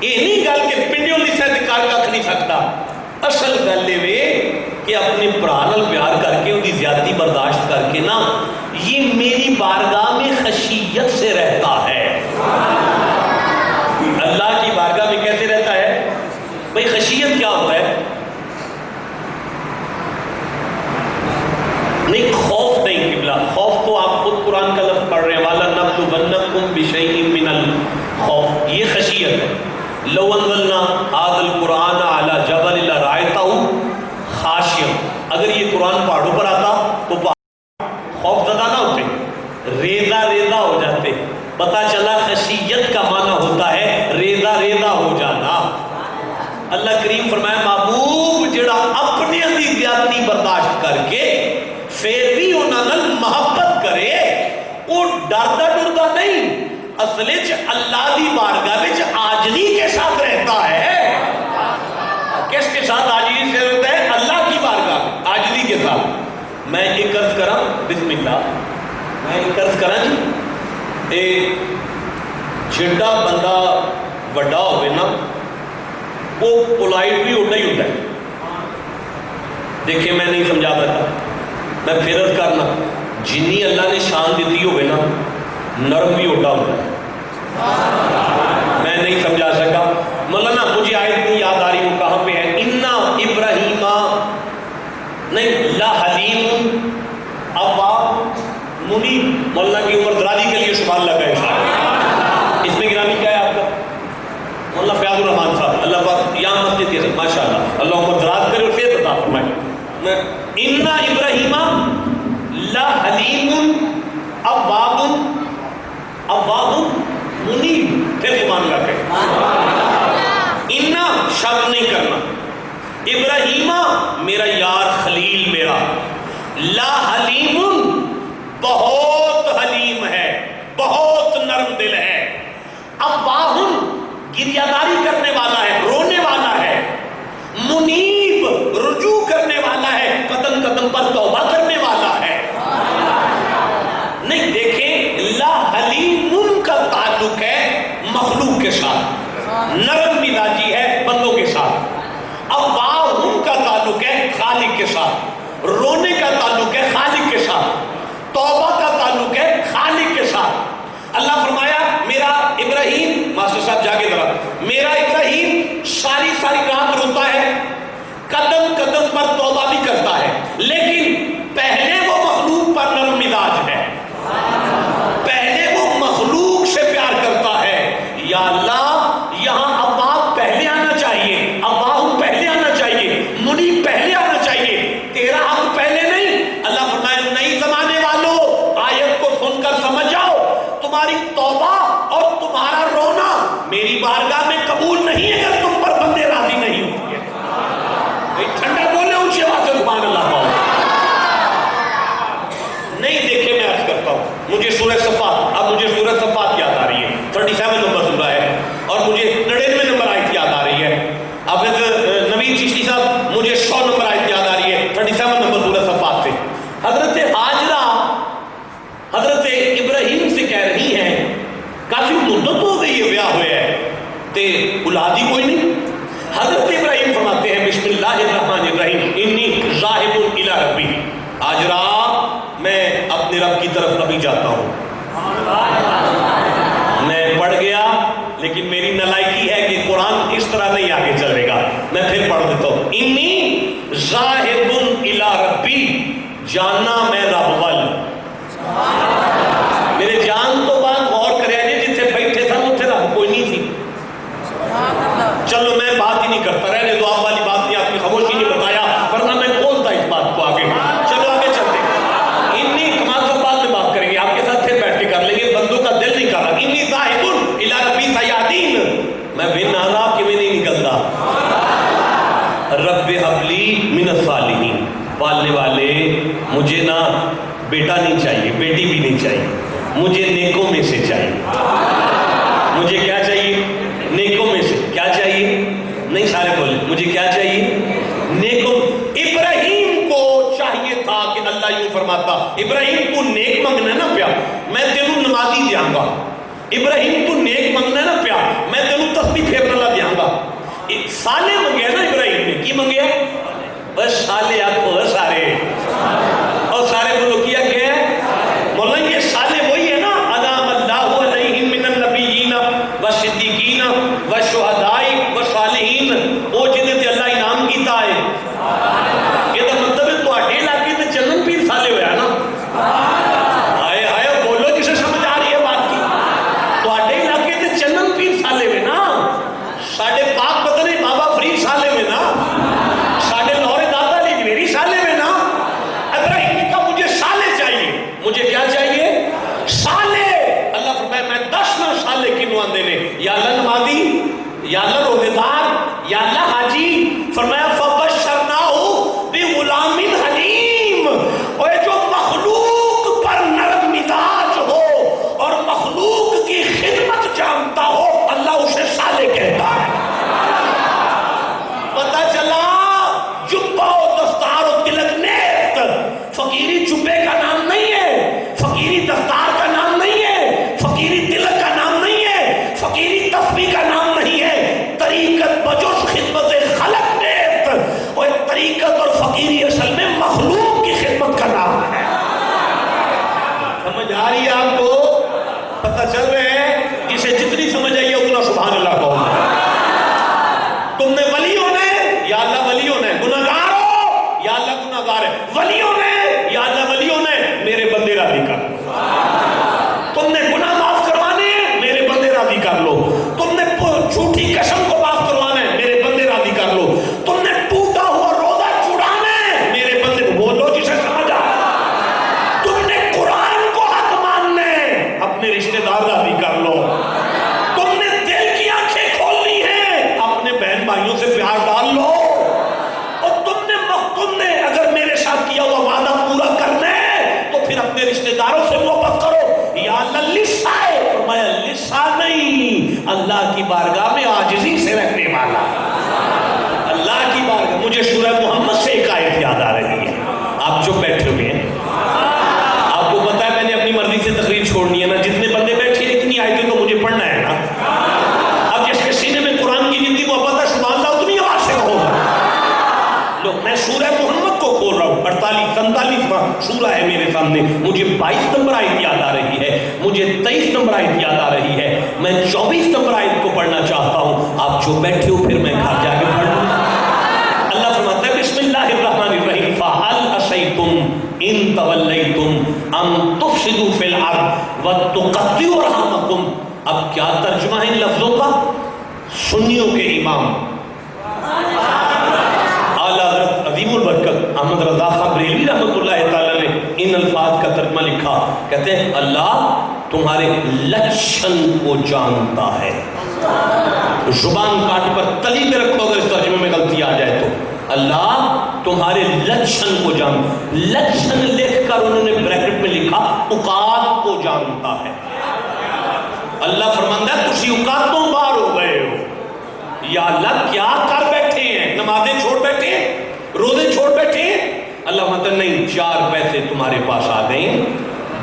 یہ نہیں گل کہ پنڈیوں لسا تے کر کھ نہیں سکتا. اصل گل یہ کہ اپنے بھرا نال پیار کر کے ان کی زیادتی برداشت کر کے نا, یہ میری بارگاہ میں خشیت سے رہتا ہے. اللہ کی بارگاہ میں کیسے رہتا ہے بھئی؟ خشیت کیا ہوتا ہے؟ نہیں خوف نہیں قبلہ, خوف تو آپ خود قرآن کا لفظ پڑھ رہے ہیں وَلَنَبْلُوَنَّكُمْ بِشَيْءٍ مِّنَ الْخَوْفِ, یہ خشیت ہے. لَوْ أَنزَلْنَا هَذَا الْقُرْآنَ عَلَى جَبَلٍ لَرَأَيْتَهُ خَاشِعًا, اگر یہ قرآن پہاڑوں پر آتا تو خوف زدہ نہ ہوتے, ریزہ ریزہ ہو جاتے. پتہ چلا خشیت کا معنی ہوتا ہے ریزہ ریزہ ہو جانا. اللہ کریم فرمایا محبوب جڑا اپنے دی زیادتی برداشت کر کے پھر بھی انہاں نال محبت کرے, وہ ڈردا ڈردا نہیں, اصل اللہ دی بارگاہ وچ عاجزی کے ساتھ رہتا ہے. کس کے ساتھ عاجزی سے رہتا ہے؟ اللہ کی بارگاہ میں عاجزی کے ساتھ. میں ایک عرض کراں, بسم اللہ, میں ایک عرض کراں جی, اے جڑا بندہ وڈا ہوئے نا وہ پولائٹ بھی اڈا ہی ہوتا ہے. دیکھیں میں نہیں سمجھا سکتا, میں پھر عرض کرنا, جنی اللہ نے شان دیتی ہوئے نا نرم بھی اڈا ہوتا ہے. میں نہیں سمجھا سکا. مولانا مجھے آیت نہیں یاد آ رہی وہ کہاں پہ ہے. اِنَّا ابراہیمہ نہیں لَحَلِیمٌ اوّاب منیب. مولانا کی عمر درازی کے لیے سبحان اللہ کا اس میں گرامی کیا ہے آپ کا؟ مولانا فیاض الرحمان صاحب, اللہ پاک یہاں مسجد کے ماشاء اللہ, اللہ عمر دراز کرے اور پھر عطا فرمائے. اِنَّا ابراہیمہ لَحَلِیمٌ اوّاب منیب. پھر سبحان اللہ کہے, اِنَّا شک نہیں کرنا, ابراہیمہ میرا یار خلیل میرا, لا حلیم بہت حلیم ہے, بہت نرم دل ہے, اباہن گریاداری کرنے والا ہے, رونے والا ہے, منیب رجوع کرنے والا ہے, قدم قدم پر توبہ کرنے والا ہے. نہیں دیکھیں لا حلیم کا تعلق ہے مخلوق کے ساتھ, نرم مزاجی ہے بندوں کے ساتھ. اباہن کا تعلق ہے خالق کے ساتھ, رونے کا تعلق ہے خالق کے ساتھ, توبہ کا تعلق ہے خالق کے ساتھ. اللہ فرمایا میرا ابراہیم, ماسٹر صاحب جاگے ذرا, میرا ابراہیم ساری ساری رات روتا ہے, قدم قدم پر توبہ بھی کرتا ہے, لیکن پہلے وہ مخلوق پر نرم مزاج ہے, پہلے وہ مخلوق سے پیار کرتا ہے. یا اللہ یہاں ابا پہلے آنا چاہیے, اباہم پہلے آنا چاہیے, منی پہلے آنا چاہیے, تیرا حق پہلے نہیں. اللہ فرمایا نئی زمانے والوں آیت کو سن کر سمجھ جاؤ, تمہاری توبہ اور تمہارا رونا میری بارگاہ میں قبول نہیں ہے اگر تم پر بندے راضی نہیں ہوں گے. ٹھنڈا بولے اونچی آواز سے سبحان اللہ پاؤ. نہیں دیکھے میں عرض کرتا ہوں, مجھے سورہ صفات, اب مجھے سورہ صفات یاد آ رہی ہے, 37 نمبر سورہ ہے, اور مجھے 99 نمبر آیت یاد آ رہی ہے. حافظ نوید چشتی صاحب مجھے 100 نمبر آیت یاد آ رہی ہے 37 نمبر سورہ صفات سے. حضرت ہاجرہ حضرت ابراہیم رب کی طرف ابھی جاتا ہوں. میں پڑھ گیا لیکن میری نالائکی ہے کہ قرآن اس طرح نہیں آگے چلے گا. میں پھر پڑھ دیتا ہوں. انی ذاہب الی ربی، جاننا میں رب وال. میرے جان تو بات غور کرے جی، جتنے بیٹھے تھا اتنے رب کوئی نہیں تھی. چلو میں بات ہی نہیں کرتا، رہنے دو، آپ والی بات نہیں، آپ نے خاموشی نہیں بتایا، ورنہ میں کھولتا اس بات کو آگے. چلو آگے چلتے ہیں. انی کمال سب بعد میں بات کریں گے، آپ کے ساتھ پھر بیٹھ کے کر لیں گے، بندوں کا دل نہیں کر رہا. انی ذاہب الی ربی سیہدین، میں بن عذاب کے میں نہیں نکلتا. رب هب لی من الصالحین، پالنے والے مجھے نا بیٹا نہیں چاہیے، بیٹی بھی نہیں چاہیے، مجھے نیکوں میں سے چاہیے. مجھے کیا چاہیے؟ نیکوں میں سے. کیا چاہیے؟ نہیں سارے بولے. مجھے کیا چاہیے؟ نیکوں. ابراہیم کو چاہیے تھا کہ اللہ یوں فرماتا، ابراہیم کو نیک منگنا نا پیا، میں تینوں نمازی دیاں گا. ابراہیم تو نیک منگنا نا پیا، میں تینوں تسبیح پھیرنے لا دیاں گا. سالے منگے نا ابراہیم نے. کی منگے؟ بس سالے آپ کو سارے، اور سارے بولو کیا کہ مولا یہ سالے وہی ہے نا، انعم اللہ علیہم من النبیین والصدیقین والشہداء والصالحین، وہ جنہیں تے اللہ انعام کیتا ہے. یہ تو مطلب ہے تو اٹھے علاقے تے چلن پیر سالے ہویا نا. آئے آئے بولو جسے سمجھ آ رہی ہے بات کی. تو اٹھے علاقے تے چلن پیر سالے ہوئے نا. ساڑھے پاک پتہ نہیں بابا فرید سالے ہوئے نا. ساڑھے لورے دادا علی میری سالے ہوئے نا. ابراہیم نے کہا مجھے سالے چاہیے. مجھے کیا چاہیے؟ سالے. اللہ فرمایا میں 10 سالے کی نوان دینے، یا اللہ نمازی، یا اللہ روزے دار، یا اللہ حاجی. فرمایا فبشرناہ بغلام حلیم. اور جو مخلوق پر نرم مزاج ہو اور مخلوق کی خدمت جانتا ہو، اللہ اسے سالے کہتا ہے. پتہ چلا جبہ و دستار و تلک نیست. فقیری جبے کا نام نہیں ہے، فقیری دستار کا نام نہیں ہے، فقیری تلک کا نام نہیں ہے، فقیری تسبیح کا نام نہیں ہے. طریقت بجز خدمت خلق نیست. اور طریقت اور فقیری اصل میں مخلوق کی خدمت کا نام ہے. سمجھ آ رہی ہے آپ کو؟ پتہ چل رہے ہیں؟ اسے جتنی سمجھ آئیے اتنا سبحان اللہ کہو. تم نے ولی ہونا ہے، یا اللہ ولی ہونا ہے. گناہگار ہو، یا اللہ گناہگار ہے. ولی ہونا ہے، یا اللہ ولی ہونا ہے. میرے بندے راضی کر. تم نے گناہ معاف کروانے ہیں، میرے بندے راضی کر لو. تم نے جھوٹی قسم کو معاف کروانا ہے، میرے بندے راضی کر لو. تم نے ٹوٹا ہوا روزہ چھڑانا ہے، میرے بندے کو بولو جسے سمجھ آ. تم نے قرآن کو حق ماننا ہے، اپنے رشتہ دار راضی کر لو. تم نے دل کی آنکھیں کھولنی ہے، اپنے بہن بھائیوں سے پیار ڈال لو. اور تم نے اگر میرے ساتھ کیا ہوا وعدہ پورا کرنا ہے تو پھر اپنے رشتہ داروں سے محبت کرو. یا اللہ لسا ہے، فرمایا لسا نہیں، اللہ کی بارگاہ میں عاجزی سے رہنے والا. اللہ کی بارگاہ. مجھے سورہ محمد سے ایک آیت یاد آ رہی ہے. آپ جو بیٹھے ہوئے ہیں، آپ کو پتا ہے میں نے اپنی مرضی سے تقریر چھوڑنی ہے نا. جتنے بندے بیٹھے اتنی آیتیں تو مجھے پڑھنا ہے نا. اب جس کے سینے میں قرآن کی گنتی کو پتا سبحان اللہ اتنی آواز سے کہو. لو میں سورہ محمد کو کھول رہا ہوں. 48-47واں سورہ ہے میرے سامنے. مجھے 22 نمبر آیت یاد آ رہی ہے، مجھے 23 نمبر آیت یاد آ رہی ہے. میں 24 نمبر آیت کو پڑھنا چاہتا ہوں. آپ جو بیٹھے ہو پھر میں گھر جا کے پڑھ لوں. اللہ فرماتا ہے بسم اللہ الرحمن الرحیم فَهَلْ عَصَيْتُمْ إِن تَوَلَّيْتُمْ أَن تُفْسِدُوا فِي الْأَرْضِ وَتُقَطِّعُوا أَرْحَامَكُمْ. اب کیا ترجمہ ہے ان لفظوں کا؟ سنیوں کے امام اعلیٰ حضرت عظیم البرکت احمد رضا خان بریلوی رحمۃ اللہ تعالیٰ نے ان الفاظ کا ترجمہ لکھا. کہتے ہیں اللہ تمہارے لچھن کو جانتا ہے. زبان کاٹ پر تلی میں رکھو اگر اس ترجمے میں غلطی آ جائے تو. اللہ تمہارے لچھن کو جانتا. لچھن لکھ کر انہوں نے بریکٹ میں لکھا اوقات کو جانتا ہے. اللہ فرماتا ہے تسی اوقاتوں باہر ہو گئے ہو. یا اللہ کیا کر بیٹھے ہیں؟ نمازیں چھوڑ بیٹھے ہیں، روزے چھوڑ بیٹھے ہیں. اللہ فرماتا نہیں، 4 پیسے تمہارے پاس آ گئے ہیں،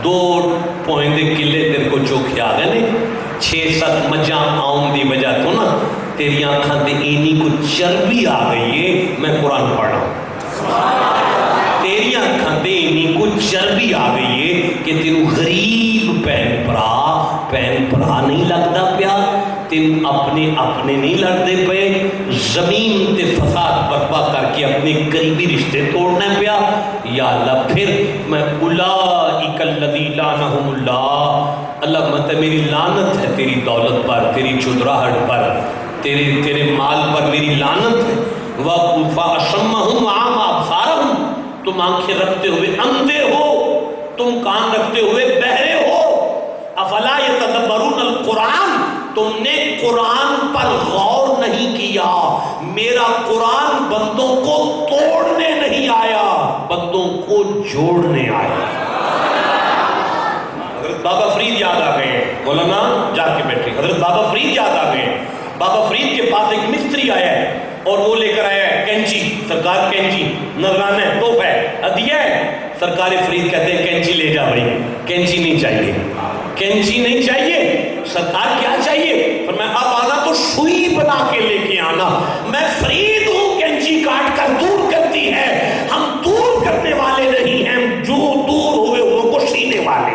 2 پوائندے کلے تیرے کو چوکھے آ گئے ہیں، 6-7 مجھاں آؤں دی وجہ تو نا تیری آنکھاں دے اینی کو چربی آ گئی ہے. میں قرآن پڑھ رہا ہوں. تیری آنکھاں دے اینی کو چربی آ گئی ہے کہ تینوں غریب بہن برا نہیں لگتا پیا، تین اپنے نہیں لڑتے پے، زمین تے فساد برپا کر کے اپنے قریبی رشتے توڑنا پیا، یا اللہ پھر میں اولئک الذین لعنہم اللہ مت میری لعنت ہے تیری دولت پر، تیری چودراہٹ پر، تیرے مال پر میری لعنت ہے۔ فَأَشَمَّهُمْ عَامَ أَبْصَارَهُمْ، تم آنکھیں رکھتے ہوئے اندھے ہو، تم کان رکھتے ہوئے بہرے ہو۔ افلا یتدبرون القرآن، تم نے قرآن پر غور نہیں کیا۔ میرا قرآن بندوں کو توڑنے نہیں آیا، بندوں کو جوڑنے آیا۔ حضرت بابا فرید یاد آ گئے، مولانا جا کے بیٹھے، حضرت بابا فرید یاد آ گئے۔ بابا فرید کے پاس ایک مستری آیا ہے اور وہ لے کر آیا ہے کینچی، سرکار کینچی نذرانہ ہے، تحفہ ہے، ہدیہ ہے۔ سرکار فرید کہتے ہیں کینچی لے جا بھائی، کینچی نہیں چاہیے، کینچی نہیں چاہیے۔ سرکار کیا چاہیے؟ فرمایا اب آنا تو سوئی بنا کے لے کے آنا، میں فرید ہوں، کینچی کاٹ کر دور کرتی ہے، ہم دور کرنے والے نہیں ہیں، جو دور ہوئے ان کو سینے والے۔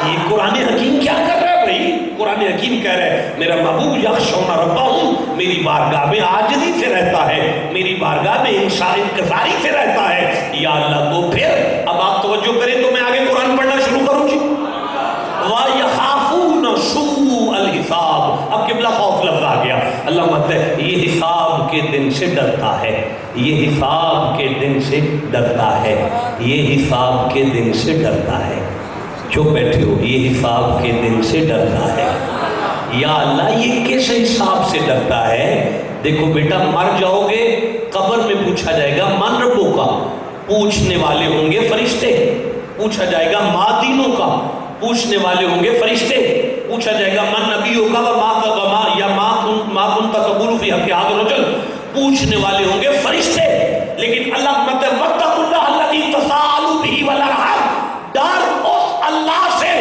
یہ قرآن حکیم کیا کر رہا ہے بھائی؟ قرآن حکیم کہہ رہا ہے میرا محبوب یخشون ربہم میری بارگاہ میں عاجزی سے رہتا ہے، میری بارگاہ میں انکساری سے رہتا ہے۔ یا اللہ تو پھر اب آپ توجہ کریں تو میں آگے قرآن پڑھنا شروع کروں جی۔ وَيَخَافُونَ سُوءَ الْحِسَابِ، اب قبلہ خوف لفظ آ گیا۔ اللہ مت ہے یہ حساب کے دن سے ڈرتا ہے، یہ حساب کے دن سے ڈرتا ہے، یہ حساب کے دن سے ڈرتا ہے۔ جو بیٹھے ہو یہ حساب کے دن سے ڈرتا ہے۔ یا اللہ یہ کس حساب سے ڈرتا ہے؟ دیکھو بیٹا مر جاؤ گے قبر میں پوچھا جائے گا من ربوں کا، پوچھنے والے ہوں گے فرشتے، پوچھا جائے گا ما دینوں کا، پوچھنے والے ہوں گے فرشتے، پوچھا جائے گا من نبیوں کا ما کنت تقول فی حق ھذا الرجل، پوچھنے والے ہوں گے فرشتے۔ لیکن اللہ مت واتقوا اللہ الذی تساءلون بہ والارحام، ڈر اس اللہ سے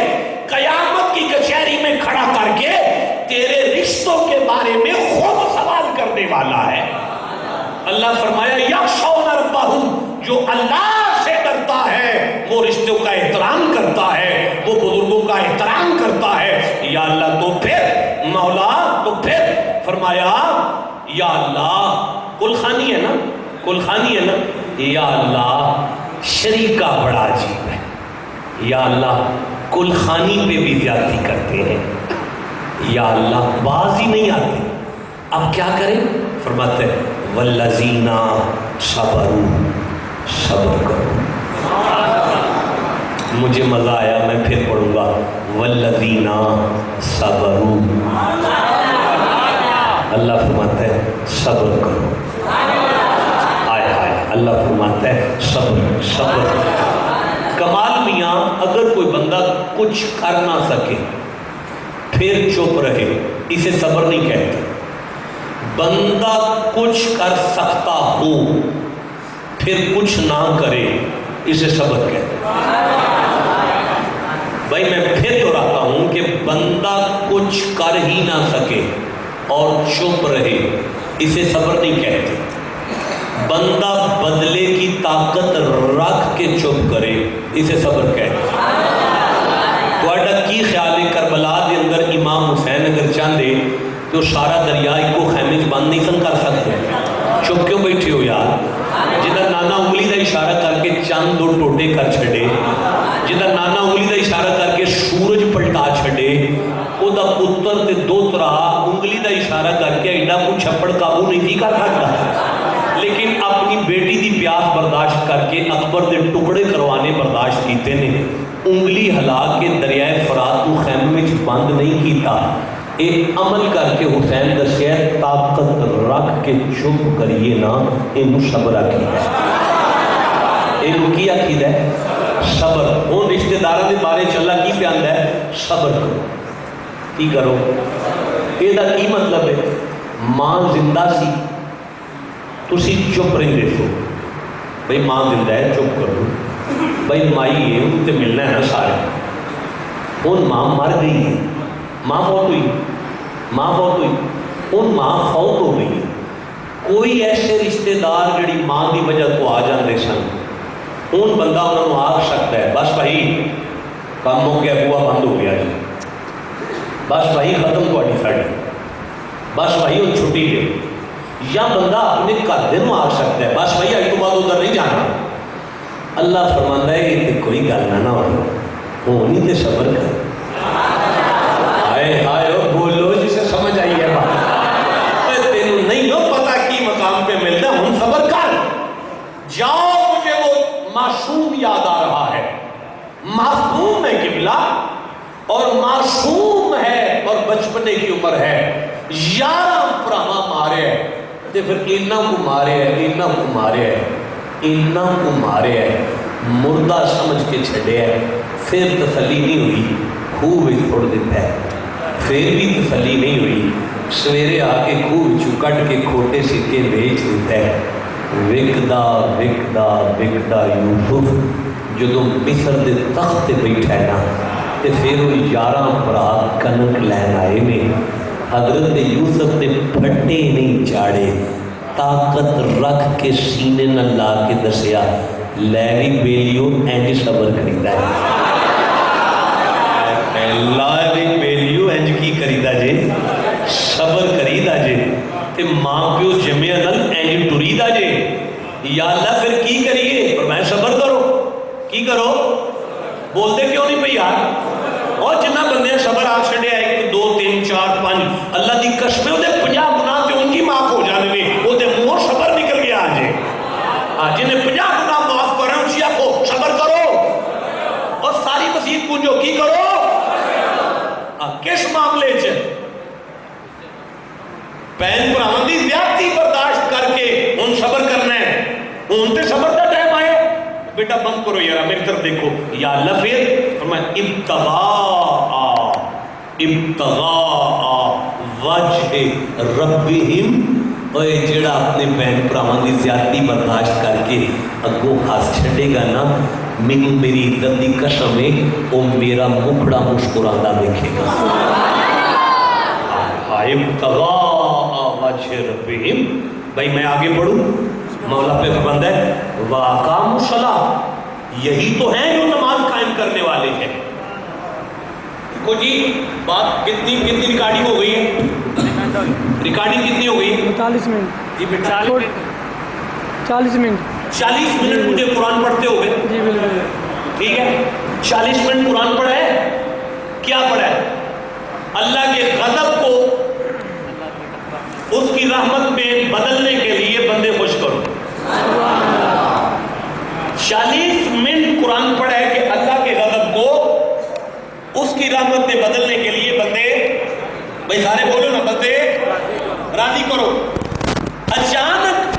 قیامت کی کچہری میں کھڑا کر کے تیرے رشتوں کے بارے میں خود سوال کرنے والا ہے۔ اللہ فرمایا یخشون ربہم، جو اللہ سے ڈرتا ہے وہ رشتوں کا احترام کرتا ہے، وہ بزرگوں کا احترام کرتا ہے۔ یا اللہ تو پھر مولا تو پھر فرمایا یا اللہ کل خانی ہے نا، کل خانی ہے نا، یا اللہ شریکہ بڑا عجیب ہے، یا اللہ کل خانی پہ بھی زیادتی کرتے ہیں، یا اللہ باز ہی نہیں آتے، اب کیا کریں؟ فرماتے ہیں والذین صبروا، صبر کرو۔ مجھے مزہ آیا، میں پھر پڑھوں گا والذین صبروا، اللہ فرماتا ہے صبر کرو، آئے آئے اللہ فرماتا ہے صبر صبر۔ کمال میاں اگر کوئی بندہ کچھ کر نہ سکے پھر چپ رہے اسے صبر نہیں کہتے، بندہ کچھ کر سکتا ہو پھر کچھ نہ کرے اسے صبر کہتے۔ بھائی میں پھر دہراتا ہوں کہ بندہ کچھ کر ہی نہ سکے اور چپ رہے اسے صبر نہیں کہتے، بندہ بدلے کی طاقت رکھ کے چپ کرے اسے صبر کہتے۔ کی خیال ہے کربلا دے اندر امام حسین اگر چاہتے تو سارا دریا کو خیمے چ بند نہیں سن کر سکتے، چپ کیوں بیٹھے ہو یار؟ جدھر نانا انگلی کا اشارہ کر کے چند دو ٹوٹے کر چھڑے، جدھر نانا انگلی کا اشارہ کر کے سورج پلٹا چھڑے، او دا پتر تے دو ترا انگلی کا اشارہ کر کے ایڈا کو چھپڑ قابو نہیں تھی کر سکتا، لیکن اپنی بیٹی دی پیاس برداشت کر کے اکبر دے ٹکڑے کروانے برداشت کیتے نے، انگلی ہلا کے دریائے فرات کو خیمے میں بند نہیں کیتا۔ ایک عمل کر کے حسین دسیا طاقت رکھ کے چپ کریے نا، انہوں صبر عقیدہ ہے، انہوں کی عقیدہ ہے صبر۔ ان رشتہ داروں کے بارے چلا کی بیان ہے صبر کرو، کی کرو، یہ دا کی مطلب ہے؟ ماں زندہ سی تسی چپ رہندے سو، بھائی ماں زندہ ہے چپ کرو، بھائی مائی ہے ان سے ملنا ہے نا سارے، ان ماں مر گئی ہے، ماں فوت ہوئی، ماں فوت ہوئی، ان ماں فوت ہو گئی۔ کوئی ایسے رشتہ دار جڑی ماں دی وجہ تو آ جاندے سن، ہوں بندہ انہوں آکھ سکتا ہے بس بھائی کام ہو گیا بوا بند ہو گیا جی بس بھائی ختم تھوڑی ساڑی بس بھائی وہ چھٹی دے یا بندہ اپنے گھر دے آکھ سکتا ہے بس بھائی اج تو بعد ادھر نہیں جانا اللہ فرماندا ہے یہ کوئی گل نہ ہو نہیں تے صبر کر ہائے ہائے بولو جسے سمجھ آئی ہے بات تینوں نہیں ہو پتا کی مقام پہ ملتا ہوں صبر کر جاؤ مجھے وہ معصوم یاد آ رہا ہے معصوم ہے قبلہ اور معصوم ہے اور بچپنے کی عمر ہے 11 پراواں مارے ہے تے پھر اینا کو مارے ہے اینا کو مارے ہے اینا کو مارے ہے مردہ سمجھ کے چھڑے ہے پھر تسلی نہیں ہوئی خوب ہی چھوڑ دیتا ہے پھر بھی تسلی نہیں ہوئی سویرے آ کے خوب چکٹ کے کھوٹے سکے بیچ دیتا ہے وکدا وکدا وکدا یوسف جدو مصر دے تخت تے بیٹھا ہے نا تے پھر وہ 11 برات کنک لین آئے میں حضرت یوسف نے پھٹے نہیں چاڑے طاقت رکھ کے سینے نہ لا کے دسیا لیوی بیلیو اینج صبر کریدا ہے لیوی بیلیو اینج کی کریدا جے صبر کریدا جے تے ماں پیو جمعہ نل اینج ٹریدا جے یا اللہ پھر کی کریے فرمایا صبر کرو کی کرو بولتے کیوں نہیں پہ یار اور جنہ بندے صبر آ چھڑے آئے 1 2 3 4 5 اللہ دی قسمیں وہ 50 گناہ سے ان کی معاف ہو جانے میں وہ دے منہ صبر نکل گیا آجے جنہیں 50 گناہ معاف کر رہے ہیں اسی کو صبر کرو اور ساری مسیح پونجو کی کرو کس معاملے چ پہن پر آمدی زیادتی برداشت کر کے ان صبر کرنا ہے ان تے صبر کا ٹائم آئے بیٹا بند کرو یارا میری طرف دیکھو یا اللہ پھر فرمایا ابتغاء وجہ ربہم اور جڑا اپنے بہن پراواں دی زیادتی برداشت کر کے اگوں ہاتھ چھڑے گا نا مینوں میری عزت دی قسم ہے وہ میرا مکھڑا مسکراتا دیکھے گا ابتغاء وجہ ربہم بھائی میں آگے پڑھوں مولا پہ فرماتا ہے وَأَقَامُوا الصَّلَاةَ یہی تو ہیں جو نماز قائم کرنے والے ہیں کو جی بات کتنی ریکارڈنگ ہو گئی ہے ریکارڈنگ کتنی ہو گئی 40 منٹ جی بیٹا 40 منٹ 40 منٹ مجھے قرآن پڑھتے ہو گئے جی بالکل ٹھیک ہے 40 منٹ قرآن پڑھا ہے کیا پڑھا ہے اللہ کے غضب کو اس کی رحمت میں بدلنے کے لیے بندے خوش کرو 40 منٹ قرآن پڑھا ہے کہ اللہ کے غضب کو اس کی رحمت میں بدلنے کے لیے بندے بھائی سارے بولو نا بندے راضی کرو اچانک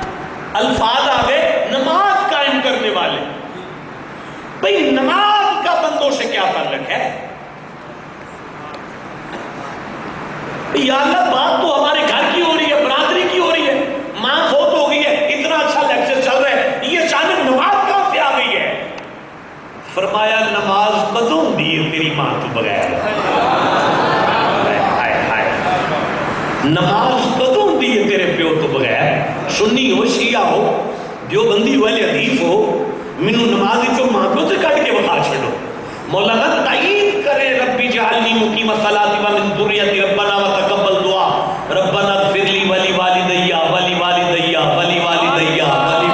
الفاظ آگے نماز قائم کرنے والے بھائی نماز کا بندوں سے کیا تعلق ہے یا اللہ بات تو ہمارے گھر کی ہو رہی ہے برادری کی ہو رہی ہے ماں فوت ہو گئی ہے اتنا اچھا لیکچر چل رہا ہے یہ اچانک نماز کہاں سے آ گئی ہے فرمایا نماز کدوں دی ہے تیری ماں تو بغیر نماز کدوں دی ہے تیرے پیو تو بغیر سنی ہو شیعہ ہو دیوبندی ہو اہل حدیث ہو منو نماز جو ماں پیو تے کٹ کے بتا چھڑو مولانا تائید کرے ربی جعلنی مقیم الصلاۃ ومن ذریتی ربنا وتقبل دعا ربنا اغفر لی ولی والدیا ولی والدیا ولی والدیا ولی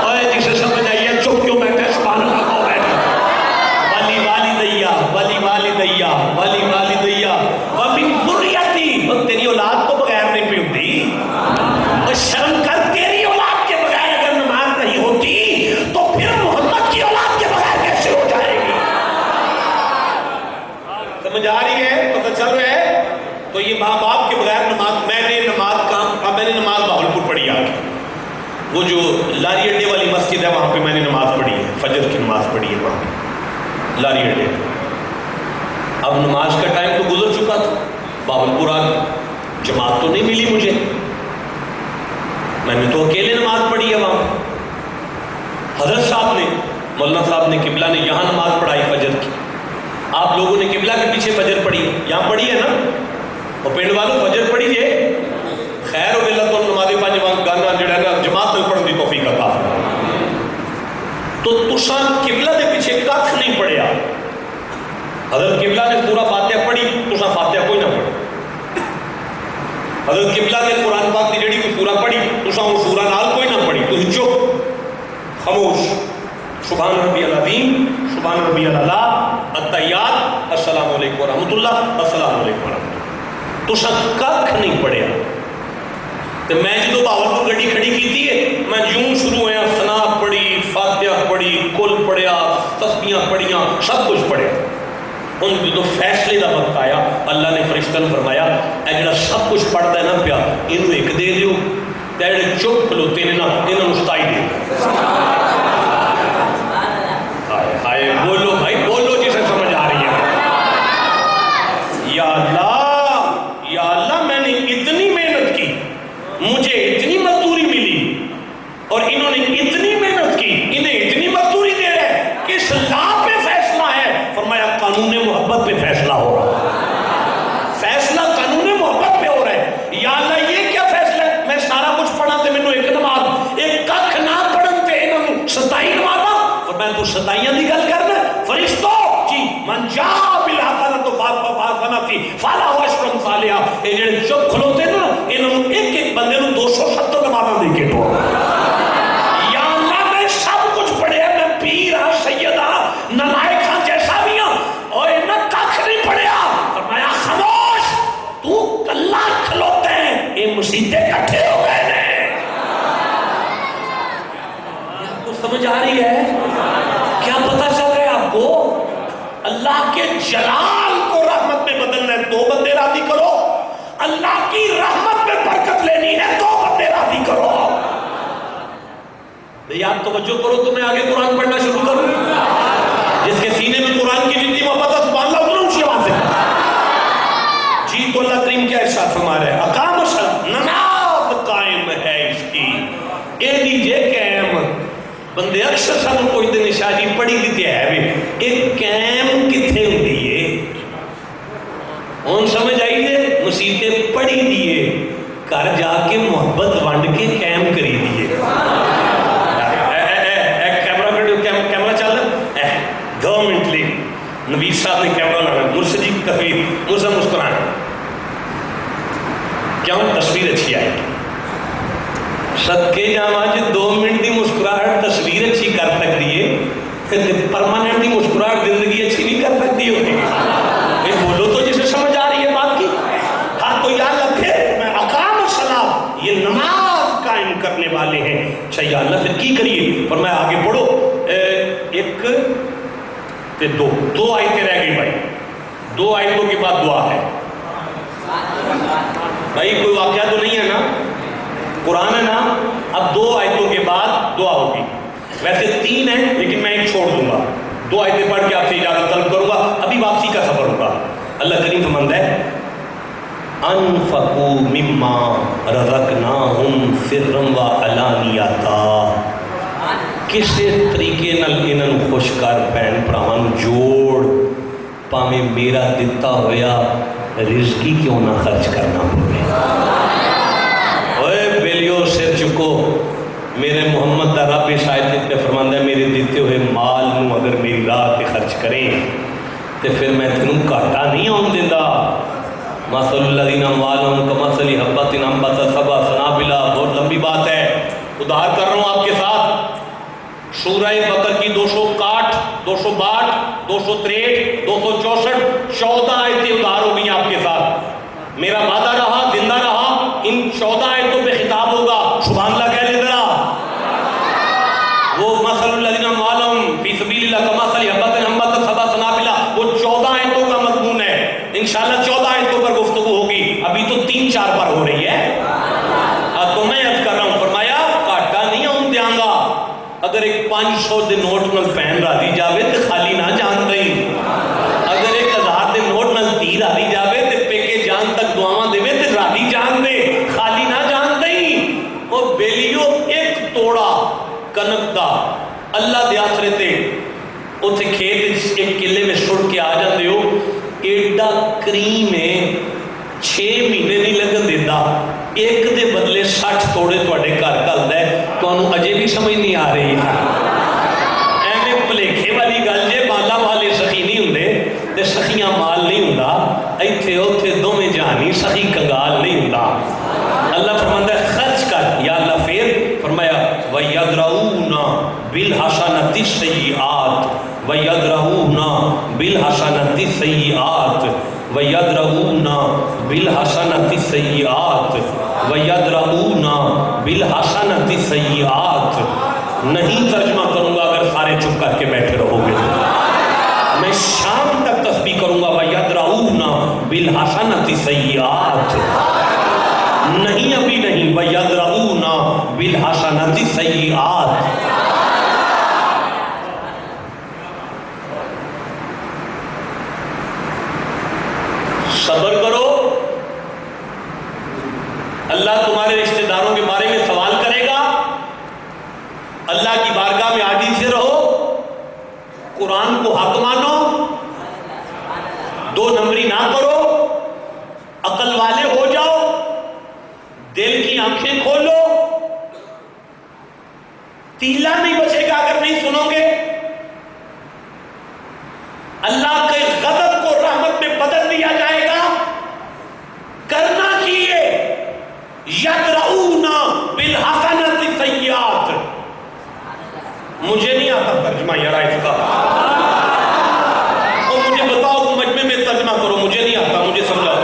اوے جسے سمجھ آئیے چپ کیوں بیٹھے سبحان اللہ کو بیٹھے ولی والدیا ولی والدیا ولی والدیا ومن ذریتی اور تیری اولاد تو بغیر نہیں پیوتی اور شرم کر تیری اولاد کے بغیر اگر نماز نہیں ہوتی تو پھر محمد کی اولاد کے بغیر کیسے ہو جائے گی سمجھ آ رہی ہے پتہ چل رہا ہے تو یہ ماں باپ کے بغیر نماز میں نے نماز بہاولپور پڑھی آگے وہ جو لاری اڈے والی مسجد ہے وہاں پہ میں نے نماز پڑھی ہے فجر کی نماز پڑھی ہے وہاں پہ لاری اڈے اب نماز کا ٹائم تو گزر چکا تھا بہاولپور آگے جماعت تو نہیں ملی مجھے میں نے تو اکیلے نماز پڑھی ہے وہاں حضرت صاحب نے مولانا صاحب نے قبلہ نے یہاں نماز پڑھائی فجر کی آپ لوگوں نے قبلہ کے پیچھے فجر پڑھی یہاں پڑھی ہے نا اور پنڈ والوں فجر پڑھی جے خیر ہو اللہ تو نماز پانچ وقت گانا جڑا ہے نا جماعت میں پڑھن دی توفیق عطا تو تساں قبلہ دے پیچھے کھ نہیں پڑھیا. حضرت قبلہ نے سورہ فاتحہ پڑھی, تساں فاتحہ کوئی نہ پڑھی. حضرت قبلہ نے قرآن پاک دی جڑی کوئی سورہ پڑھی, تساں وہ سورہ نال کوئی نہ پڑھی. تسی چپ خاموش. سبحان ربی العظیم, سبحان ربی الاعلیٰ, التحیات, السلام علیکم ورحمۃ اللہ, السلام علیکم ورحمۃ اللہ. تساں کھ نہیں پڑھیا. تو میں جدو باولپور گڈی کھڑی کیتی ہے, میں یوں شروع ہویا, ثنا پڑھی, فاتحہ پڑھی, کل پڑھیا, تسبیحاں پڑھیاں, سب کچھ پڑھیا. ہن جدو فیصلے دا وقت آیا, اللہ نے فرشتہ نوں فرمایا اے جڑا سب کچھ پڑھدا ہے نا پیا, اینوں ایک دے دیو, تے جڑے چپ کھلوتے نے نا انہاں نوں 27 دے. ہائے ہائے, بولو بھائی بولو جسے سمجھ آ رہی ہے. یا اللہ, یا اللہ, میں نے اتنی محنت کی, مجھے اتنی مزدوری ملی, اور انہوں نے اتنی محنت کی, انہیں اتنی مزدوری دے رہے کہ اس لا پہ فیصلہ ہے. فرمایا قانون محبت پہ فیصلہ ہو رہا ہے, فیصلہ قانون محبت پہ ہو رہا ہے. یا اللہ یہ کیا فیصلہ ہے, میں سارا کچھ پڑھا تے مینوں ایک نماز, ایک ککھ نہ پڑھن تے انہاں نوں 27 نمازاں. فرمایا تو 27 دی گل کرنا فرشتو جی, من جاء بالحسنۃ فلہ فلہ عشر امثالھا. اے جڑے چپ کھلوتے نا انہاں نوں ایک ایک بندے نوں 270 نمازاں دے کے ٹور. یا اللہ میں سب کچھ پڑھیا, میں پیر ہاں, سید ہاں, نلائق ہاں, جیسا بھی ہاں, اور انہاں ککھ نہیں پڑھیا. فرمایا خاموش, تو کلا کھلوتے ہیں, یہ مسیطے کٹھے ہو گئے ہیں. آپ کو سمجھ آ رہی ہے؟ کیا پتہ چل رہا ہے آپ کو؟ اللہ کے جلال کو رحمت میں بدلنا ہے, 2 بندے راضی کرو. اللہ کی رحمت میں برکت لینی ہے, 2 بندے راضی کرو. آپ توجہ کرو تو میں آگے قرآن پڑھنا شروع کروں. جس کے سینے میں قرآن کی جتنی محبت ہے سبحان اللہ اتنا اونچی آواز ہے. جی تو اللہ کریم کیا ارشاد فرما رہے ہیں, اقام الصلاۃ, نماز قائم ہے اس کی, اے دیجے قائم. بندے اکثر سانوں کوئی دن شاہ جی پڑھی دیتے ہے بھی ایک قائم کتھے ہوندی ہے. ہن سمجھ آئیے, مسیطیں پڑھی دیے, گھر جا کے محبت ونڈ کے قائم کری دیے. کیمرہ چل رہا ہے, 2 منٹ لی نبی صاحب نے کیمرہ لانا, مرشد جی کبیر مجھے مسکرانا, کیوں تصویر اچھی آئے گی. صدقے جاواں جی 2 منٹ دی مسکراہٹ تصویر اچھی کر سکتی ہے, پرماننٹ دی مسکراہٹ زندگی اچھی نہیں کر سکتی ہوتی. بولو تو جسے سمجھ آ رہی ہے بات کی. ہاں تو یاد رکھے, میں اقام الصلاۃ, یہ نماز قائم کرنے والے ہیں. اچھا یا اللہ پھر کی کریے, اور میں آگے پڑھو, 1 تے 2 آیتیں رہ گئی بھائی. 2 آیتوں کے بعد دعا ہے. بھائی کوئی واقعہ تو نہیں ہے نا, قرآن ہے نا. اب 2 آیتوں کے بعد دعا ہوگی. ویسے 3 ہیں لیکن میں ایک چھوڑ دوں گا, 2 آیتیں پڑھ کے آپ سے اجازت طلب کروں گا, ابھی واپسی کا سفر ہوگا. اللہ کریم فرماتا ہے انفقوا مما رزقناہم سرا وعلانیتا. کسے طریقے نال انہاں خوش کر بہن بھراواں جوڑ, پاویں میرا دتا ہویا رزقی کیوں نہ خرچ کرنا پڑے. اوے بیلیو سر چکو, میرے محمد دا رب اس آیت میں فرماندا ہے میرے دیتے ہوئے مال نو اگر میری راہ تے خرچ کریں تے پھر میں تینوں گھاٹا نہیں آن دیندا. مثل الذین اموالہم کمثل حبۃ انبتت سبع سنابل. بہت لمبی بات ہے, ادھار کر رہا ہوں آپ کے ساتھ. سورہ بقرہ کی 261, 262, 263, 264, 14 آیتیں ادھار ہو گئی آپ کے ساتھ. میرا وعدہ رہا, زندہ رہا, ان 14 آیتوں پہ خطاب ہوگا. سبحان اللہ کہہ لے ذرا. وہ مثل الذین اموالہم فی سبیل اللہ کمثل حبۃ انبتت سبع سنابل, وہ 14 آیتوں کا مضمون ہے. انشاءاللہ 14 آیتوں پر گفتگو ہوگی, ابھی تو 3-4 پر ہو رہی ہے. تو میں عرض کر رہا ہوں, فرمایا گھاٹا نہیں آن دیاں گا. اگر ایک 500 دے نوٹ نال پہن راضی جاوے تے خالی نہ جان دئی. اگر 1000 دے نوٹ نال تی راضی جاوے تے پیکے جان تک دعاواں دے تے راضی جان دے, خالی نہ جان دئی. او بیلیو 1 توڑا کنک دا اللہ دے آسرے تے اوتھے کھیت 1 کلے میں سڑ کے آ جاندے ہو, ایڈا کریم ہے 6 مہینے نہیں لگن دیتا. 1 دے بدلے 60 توڑے تواڈے گھر گھلدا ہے. تانوں اجے بھی سمجھ نہیں آ رہی. نہیں سخی کنگال نہیں ہوتا. اللہ فرماتا ہے خرچ کر. یا اللہ پھر فرمایا وَيَدْرَؤُونَ بِالْحَسَنَةِ السَّيِّئَاتِ وَيَدْرَؤُونَ بِالْحَسَنَةِ السَّيِّئَاتِ وَيَدْرَؤُونَ بِالْحَسَنَةِ السَّيِّئَاتِ وَيَدْرَؤُونَ بِالْحَسَنَةِ السَّيِّئَاتِ. نہیں ترجمہ کروں گا اگر سارے چپ کر کے بیٹھے رہو گے. میں شام تک تسبیح کروں گا وَيَدْرَؤُونَ بِالْحَسَنَةِ السَّيِّئَاتِ. نہیں ابھی نہیں وَيَدْرَؤُونَ بِالْحَسَنَةِ السَّيِّئَاتِ. صبر کرو. اللہ تمہارے رشتہ داروں کے بارے میں سوال کرے گا. اللہ کی بارگاہ میں عاجزی سے رہو. قرآن کو حق مانو. 2 نمبری نہ کرو. عقل والے ہو جاؤ. دل کی آنکھیں کھولو. تیلا نہیں بچے گا اگر نہیں سنو گے. اللہ کے غضب کو رحمت میں بدل دیا جائے گا. کرنا کیے یدرؤون بالحسنۃ السیئات. مجھے نہیں آتا ترجمہ یار اس کا. اور مجھے بتاؤ مجمع میں ترجمہ کرو. مجھے نہیں آتا. مجھے سمجھاؤ.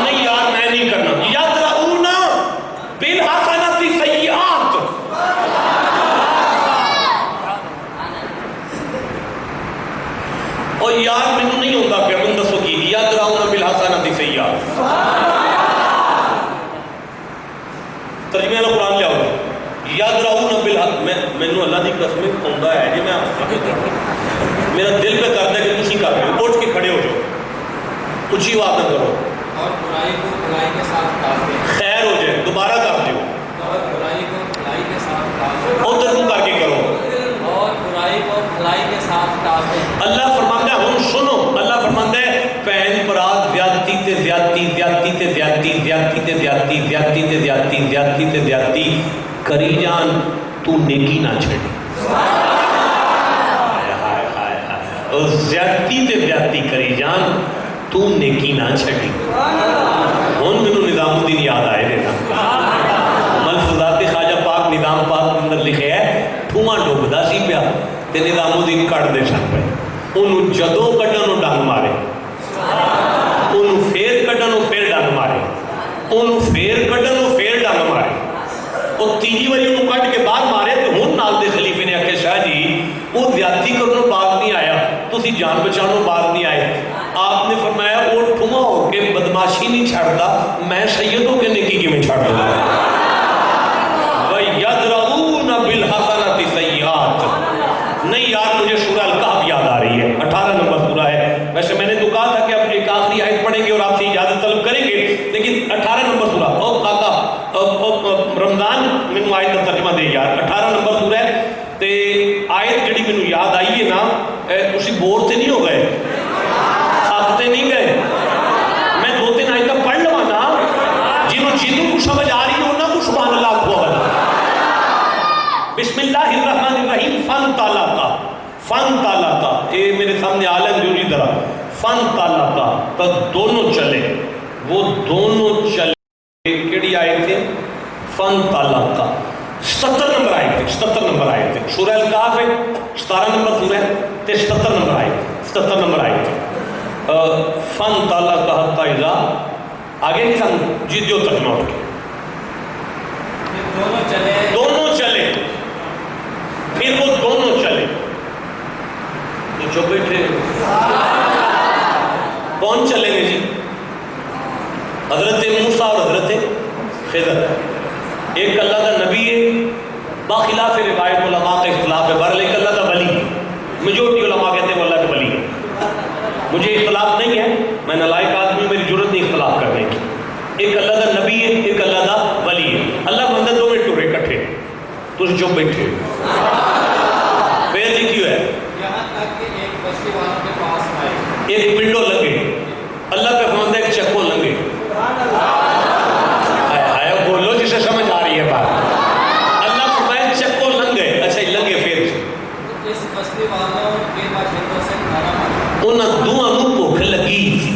نہیں یار میں نہیں کرنا. یدرؤون بالحسنۃ السیئات. اور یار مینوں نہیں ہوتا پیا. تم دسو کی یدرؤون بالحسنۃ السیئات. ترجمے والا قرآن لے آؤ. یدرؤون مینوں اللہ دی قسم آਉਂਦਾ ہے جی. میں میرا دل پہ کرتا ہے کہ تسی کر رہے ہو. اٹھ کے کھڑے ہو جاؤ. اونچی آواز نہ کرو. اور برائی کو بھلائی کے ساتھ ٹال دیں. خیر ہو جائے. دوبارہ کر دیو. اور برائی کو بھلائی کے ساتھ ٹال دیں. ادھر منہ کر کے کرو. اور برائی کو بھلائی کے ساتھ ٹال دیں. اللہ فرماتا ہے ہن سنو. اللہ فرماتا ہے بہن برات زیادتی تے زیادتی زیادتی تے زیادتی زیادتی تے زیادتی زیادتی تے زیادتی زیادتی تے زیادتی کری جان. تو نیکی نہ چھڑی. زیادتی تے زیادتی کری جان. تو نیکی نہ چھڑی. ہن مینوں نظام الدین یاد آئے دینا. ملفوظات خواجہ پاک نظام پاک اندر لکھے ہے ٹھواں ڈوبدا سی پیا تے نظام الدین کٹ دے سن پے. انہوں جدوں کڈن نوں ڈنگ مارے. انہوں پھر کڈن نوں پھر ڈنگ مارے. انہوں پھر کڈن نوں پھر ڈنگ مارے. اور تیجی باری انہوں کٹ کے بعد مارے. تو ہن نال دے خلیفے نے آکھیا شاہ جی وہ زیادتی کرنوں باز نہیں آیا. تسی جان بچاؤنوں باز نہیں آئے. آپ نے فرمایا وہ ٹھواں ہو کے بدماشی نہیں چھڑتا. میں سیدوں کے نیکی کی میں چھڑ دوں. وَيَدْرَؤُونَ بِالْحَسَنَةِ السَّيِّئَاتِ. نہیں یار مجھے سورہ الکہف یاد آ رہی ہے. 18 نمبر سورہ ہے. ویسے میں نے تو کہا تھا کہ اب ایک آخری آیت پڑھیں گے اور آپ سے اجازت طلب کریں گے. لیکن 18 نمبر سورہ. او کاکا رمضان مینوں آیت کا ترجمہ دے یار. 18 نمبر سورہ ہے. تے آیت جڑی مینوں یاد آئی ہے نا تسی بور تے نہیں ہو گئے. تھکتے نہیں گئے. میں 2-3 آیت پڑھ لواں نا. جنوں کو سمجھ آ رہی ہے انہاں کو سبحان اللہ کو بتا. بسم اللہ الرحمن الرحیم. فن تالاقا. اے میرے سامنے عالم جوری ذرا. فن تالاقا تو دونوں چلے. وہ دونوں چلے. کیڑی آیت ہے؟ فن تالاقا. 77 نمبر آیت ہے. 77 نمبر آیت ہے. سورہ الکہف ہے. 17 نمبر سورہ ہے تے 77 نمبر آیت. 77 نمبر آیت ہے. فن تالاقا حتی اذا. آگے نہیں سن جی جو ترجمہ اٹھ کے. دونوں چلے. دونوں چلے. پھر وہ دونوں چلے. جو بیٹھے کون چلیں گے جی؟ حضرت موسیٰ اور حضرت خضر. ایک اللہ کا نبی ہے. باخلاف روایت علماء کا اختلاف ہے. بہرحال ایک اللہ کا ولی. میجورٹی علماء کہتے ہیں وہ اللہ کا ولی ہے. مجھے اختلاف نہیں ہے. میں نالائق آدمی. میری ضرورت نہیں اختلاف کرنے کی. ایک اللہ کا نبی ہے. ایک اللہ کا ولی ہے. اللہ بندہ 2 منٹ ٹورے کٹھے. تجھ جو بیٹھے پھر جی کیوں ہے. یہاں تک کہ ایک بستی والوں کے پاس آئے. ایک ونڈو لگے. اللہ پہ فرماتا ہے ایک چکو لگے. بولو جسے سمجھ آ رہی ہے بات. اللہ فرمایا چکو لنگے. اچھا لنگے پھر اس بستی والوں کے باشندوں سے کھانا مانگا. انہاں دوہاں نوں بھوک لگی تھی.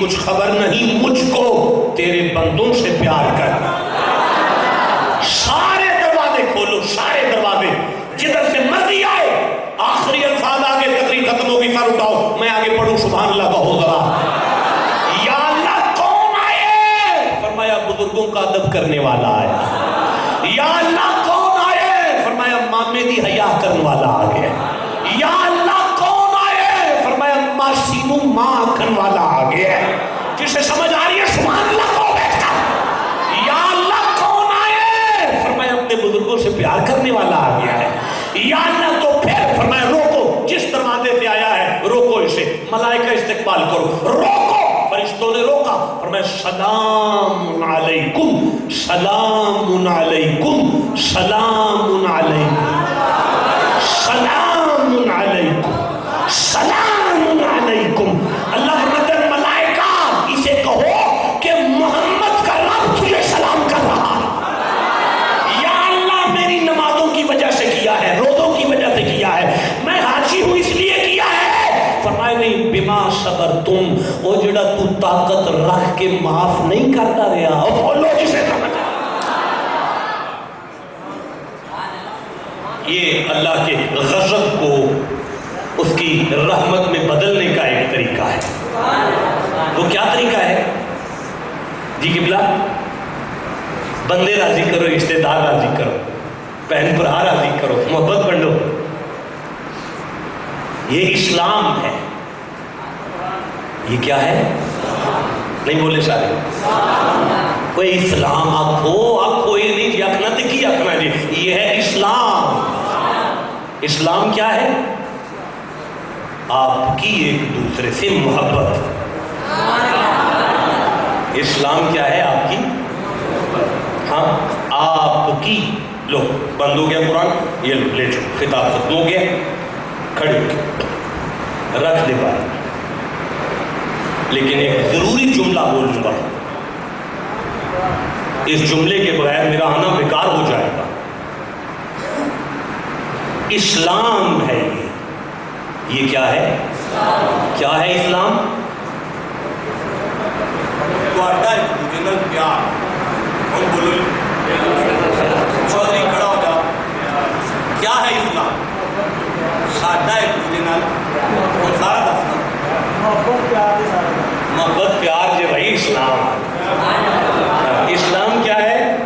کچھ خبر نہیں، مجھ کو تیرے بندوں سے پیار کر۔ سارے دروازے کھولو، سارے دروازے، جدھر سے مرضی آئے۔ آخری الفاظ آگے، تقریر ختم ہوگی، سر اٹھاؤ، میں آگے پڑھوں، سبحان اللہ کہو ذرا۔ یا اللہ کون آئے؟ فرمایا بزرگوں کا ادب کرنے والا آیا۔ یا اللہ کون آئے؟ فرمایا مامے دی حیا کرنے والا آ گیا۔ یا اللہ کون آئے؟ فرمایا ماسینو ماں آکھن والا آ گیا۔ جسے سمجھ آ رہی ہے سبحان اللہ کو بیٹھا۔ یا اللہ کون آئے؟ فرمایا اپنے بزرگوں سے پیار کرنے والا آ گیا ہے۔ یا اللہ تو پھر فرمایا روکو، جس دروازے سے آیا ہے روکو اسے، ملائکہ استقبال کرو، روکو۔ فرشتوں نے روکا، فرمایا سلام علیکم، سلام علیکم، سلام علیکم، سلام علیکم، سلام علیکم۔ اللہ فرماتا ہے ملائکہ اسے کہو کہ محمد کا رب تجھے سلام کر رہا ہے۔ یا اللہ میری نمازوں کی وجہ سے کیا ہے، روزوں کی وجہ سے کیا ہے، میں حاجی ہوں اس لیے کیا ہے۔ فرمائے نہیں بما صبر تم، وہ جڑا تو طاقت رکھ کے معاف نہیں کرتا رہا، اور بولو جسے سمجھا۔ یہ اللہ کے غضب کو اس کی رحمت میں بدلنے کا ایک طریقہ ہے۔ وہ کیا طریقہ ہے؟ جی قبلہ، بندے راضی کرو، رشتے دار راضی کرو، بہن بھرا راضی کرو، محبت بنڈو۔ یہ اسلام ہے۔ یہ کیا ہے؟ نہیں بولے سارے کوئی اسلام آکھو یہ نہیں جی آکھنا تو کی آکھنا جی، یہ ہے اسلام۔ اسلام کیا ہے؟ آپ کی ایک دوسرے سے محبت۔ اسلام کیا ہے؟ آپ کی، ہاں آپ کی۔ لو بند ہو گیا قرآن، یہ لے جو خطاب ختم ہو گیا، کھڑے ہو کے رکھ دے بات۔ لیکن ایک ضروری جملہ بولوں گا، اس جملے کے بغیر میرا آنا بیکار ہو جائے گا۔ اسلام ہے یہ کیا ہے؟ کیا ہے اسلام؟ تہاڈا ایک دوجے نال پیار۔ ہن بولو چودھری کھڑا ہو جاؤ، کیا ہے اسلام؟ ساڈا ایک دوجے نال، ہن سارا دسنا محبت پیار جو بھائی اسلام۔ اسلام کیا ہے؟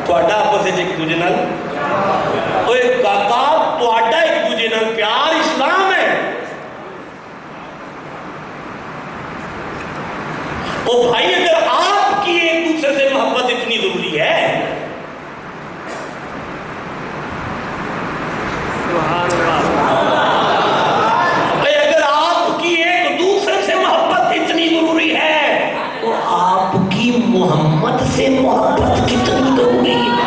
تہاڈا آپس وچ ایک دوجے نال، اوے کاکا تہاڈا ایک دوجے نال پیار اسلام ہے۔ او بھائی اگر آپ کی ایک دوسرے سے محبت اتنی ضروری ہے، اگر آپ کی ایک دوسرے سے محبت اتنی ضروری ہے تو آپ کی محمد سے محبت کتنی ضروری ہے؟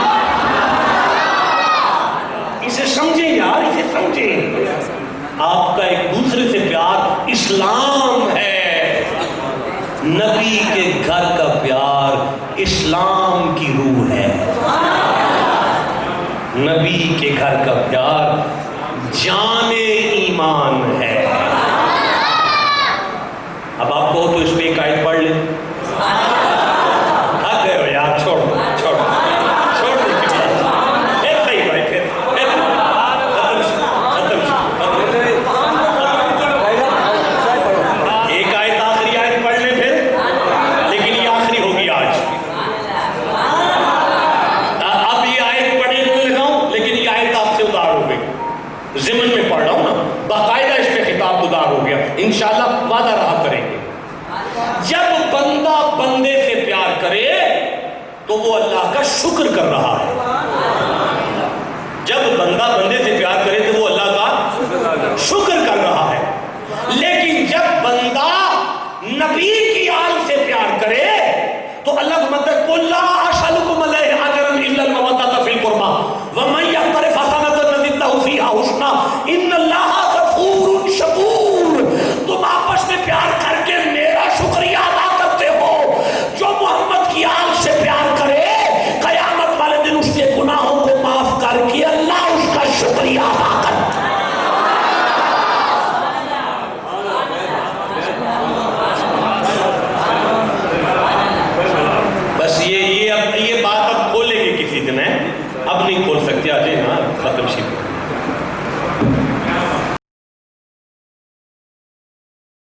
اسے سمجھیں یار، اسے سمجھیں۔ آپ کا ایک دوسرے سے پیار اسلام ہے۔ نبی کے گھر کا پیار اسلام کی روح ہے۔ نبی کے گھر کا پیار جان ایمان ہے۔ اب آپ کو تو اس پہ ایک آیت پڑھ لیں۔ تھک گئے ہو یار، چھوڑ دو چھوڑ دو چھوڑ دو، پھر صحیح بھائی، پھر ایک آیت آخری آیت پڑھ لیں پھر، لیکن یہ آخری ہوگی آج۔ اب یہ آیت پڑھنے کو لگاؤں، لیکن یہ آیت آپ سے ادار ہو گئی، ضمن میں پڑھ رہا ہوں نا، باقاعدہ اس پہ خطاب ادار ہو گیا، انشاءاللہ وعدہ رہا کریں گے۔ جب بندہ بندے سے پیار کرے تو وہ اللہ کا شکر کر رہا ہے۔ جب بندہ بندے سے پیار کرے تو وہ اللہ کا شکر کر رہا ہے۔ لیکن جب بندہ نبی کی آل سے پیار کرے تو اللہ فرماتا ہے قُلْ لَا أَسْأَلُكُمْ عَلَيْهِ أَجْرًا إِلَّا الْمَوَدَّةَ فِي الْقُرْبَى وَمَن يَقْتَرِفْ حَسَنَةً نَزِدْ فِيهَا حُسْنًا إِنَّ اللَّهَ غَفُورٌ شَكُورٌ۔ تم آپس میں پیار کر کے میرا شکریہ ادا کرتے ہو۔ جو محمد کی آل سے پیار کرے قیامت والے دن اس کے گناہوں کو معاف کر کے اللہ اس کا شکریہ ادا کرتا ہے۔ اب نہیں کھول سکتے، آ جائے نا ختم شیپ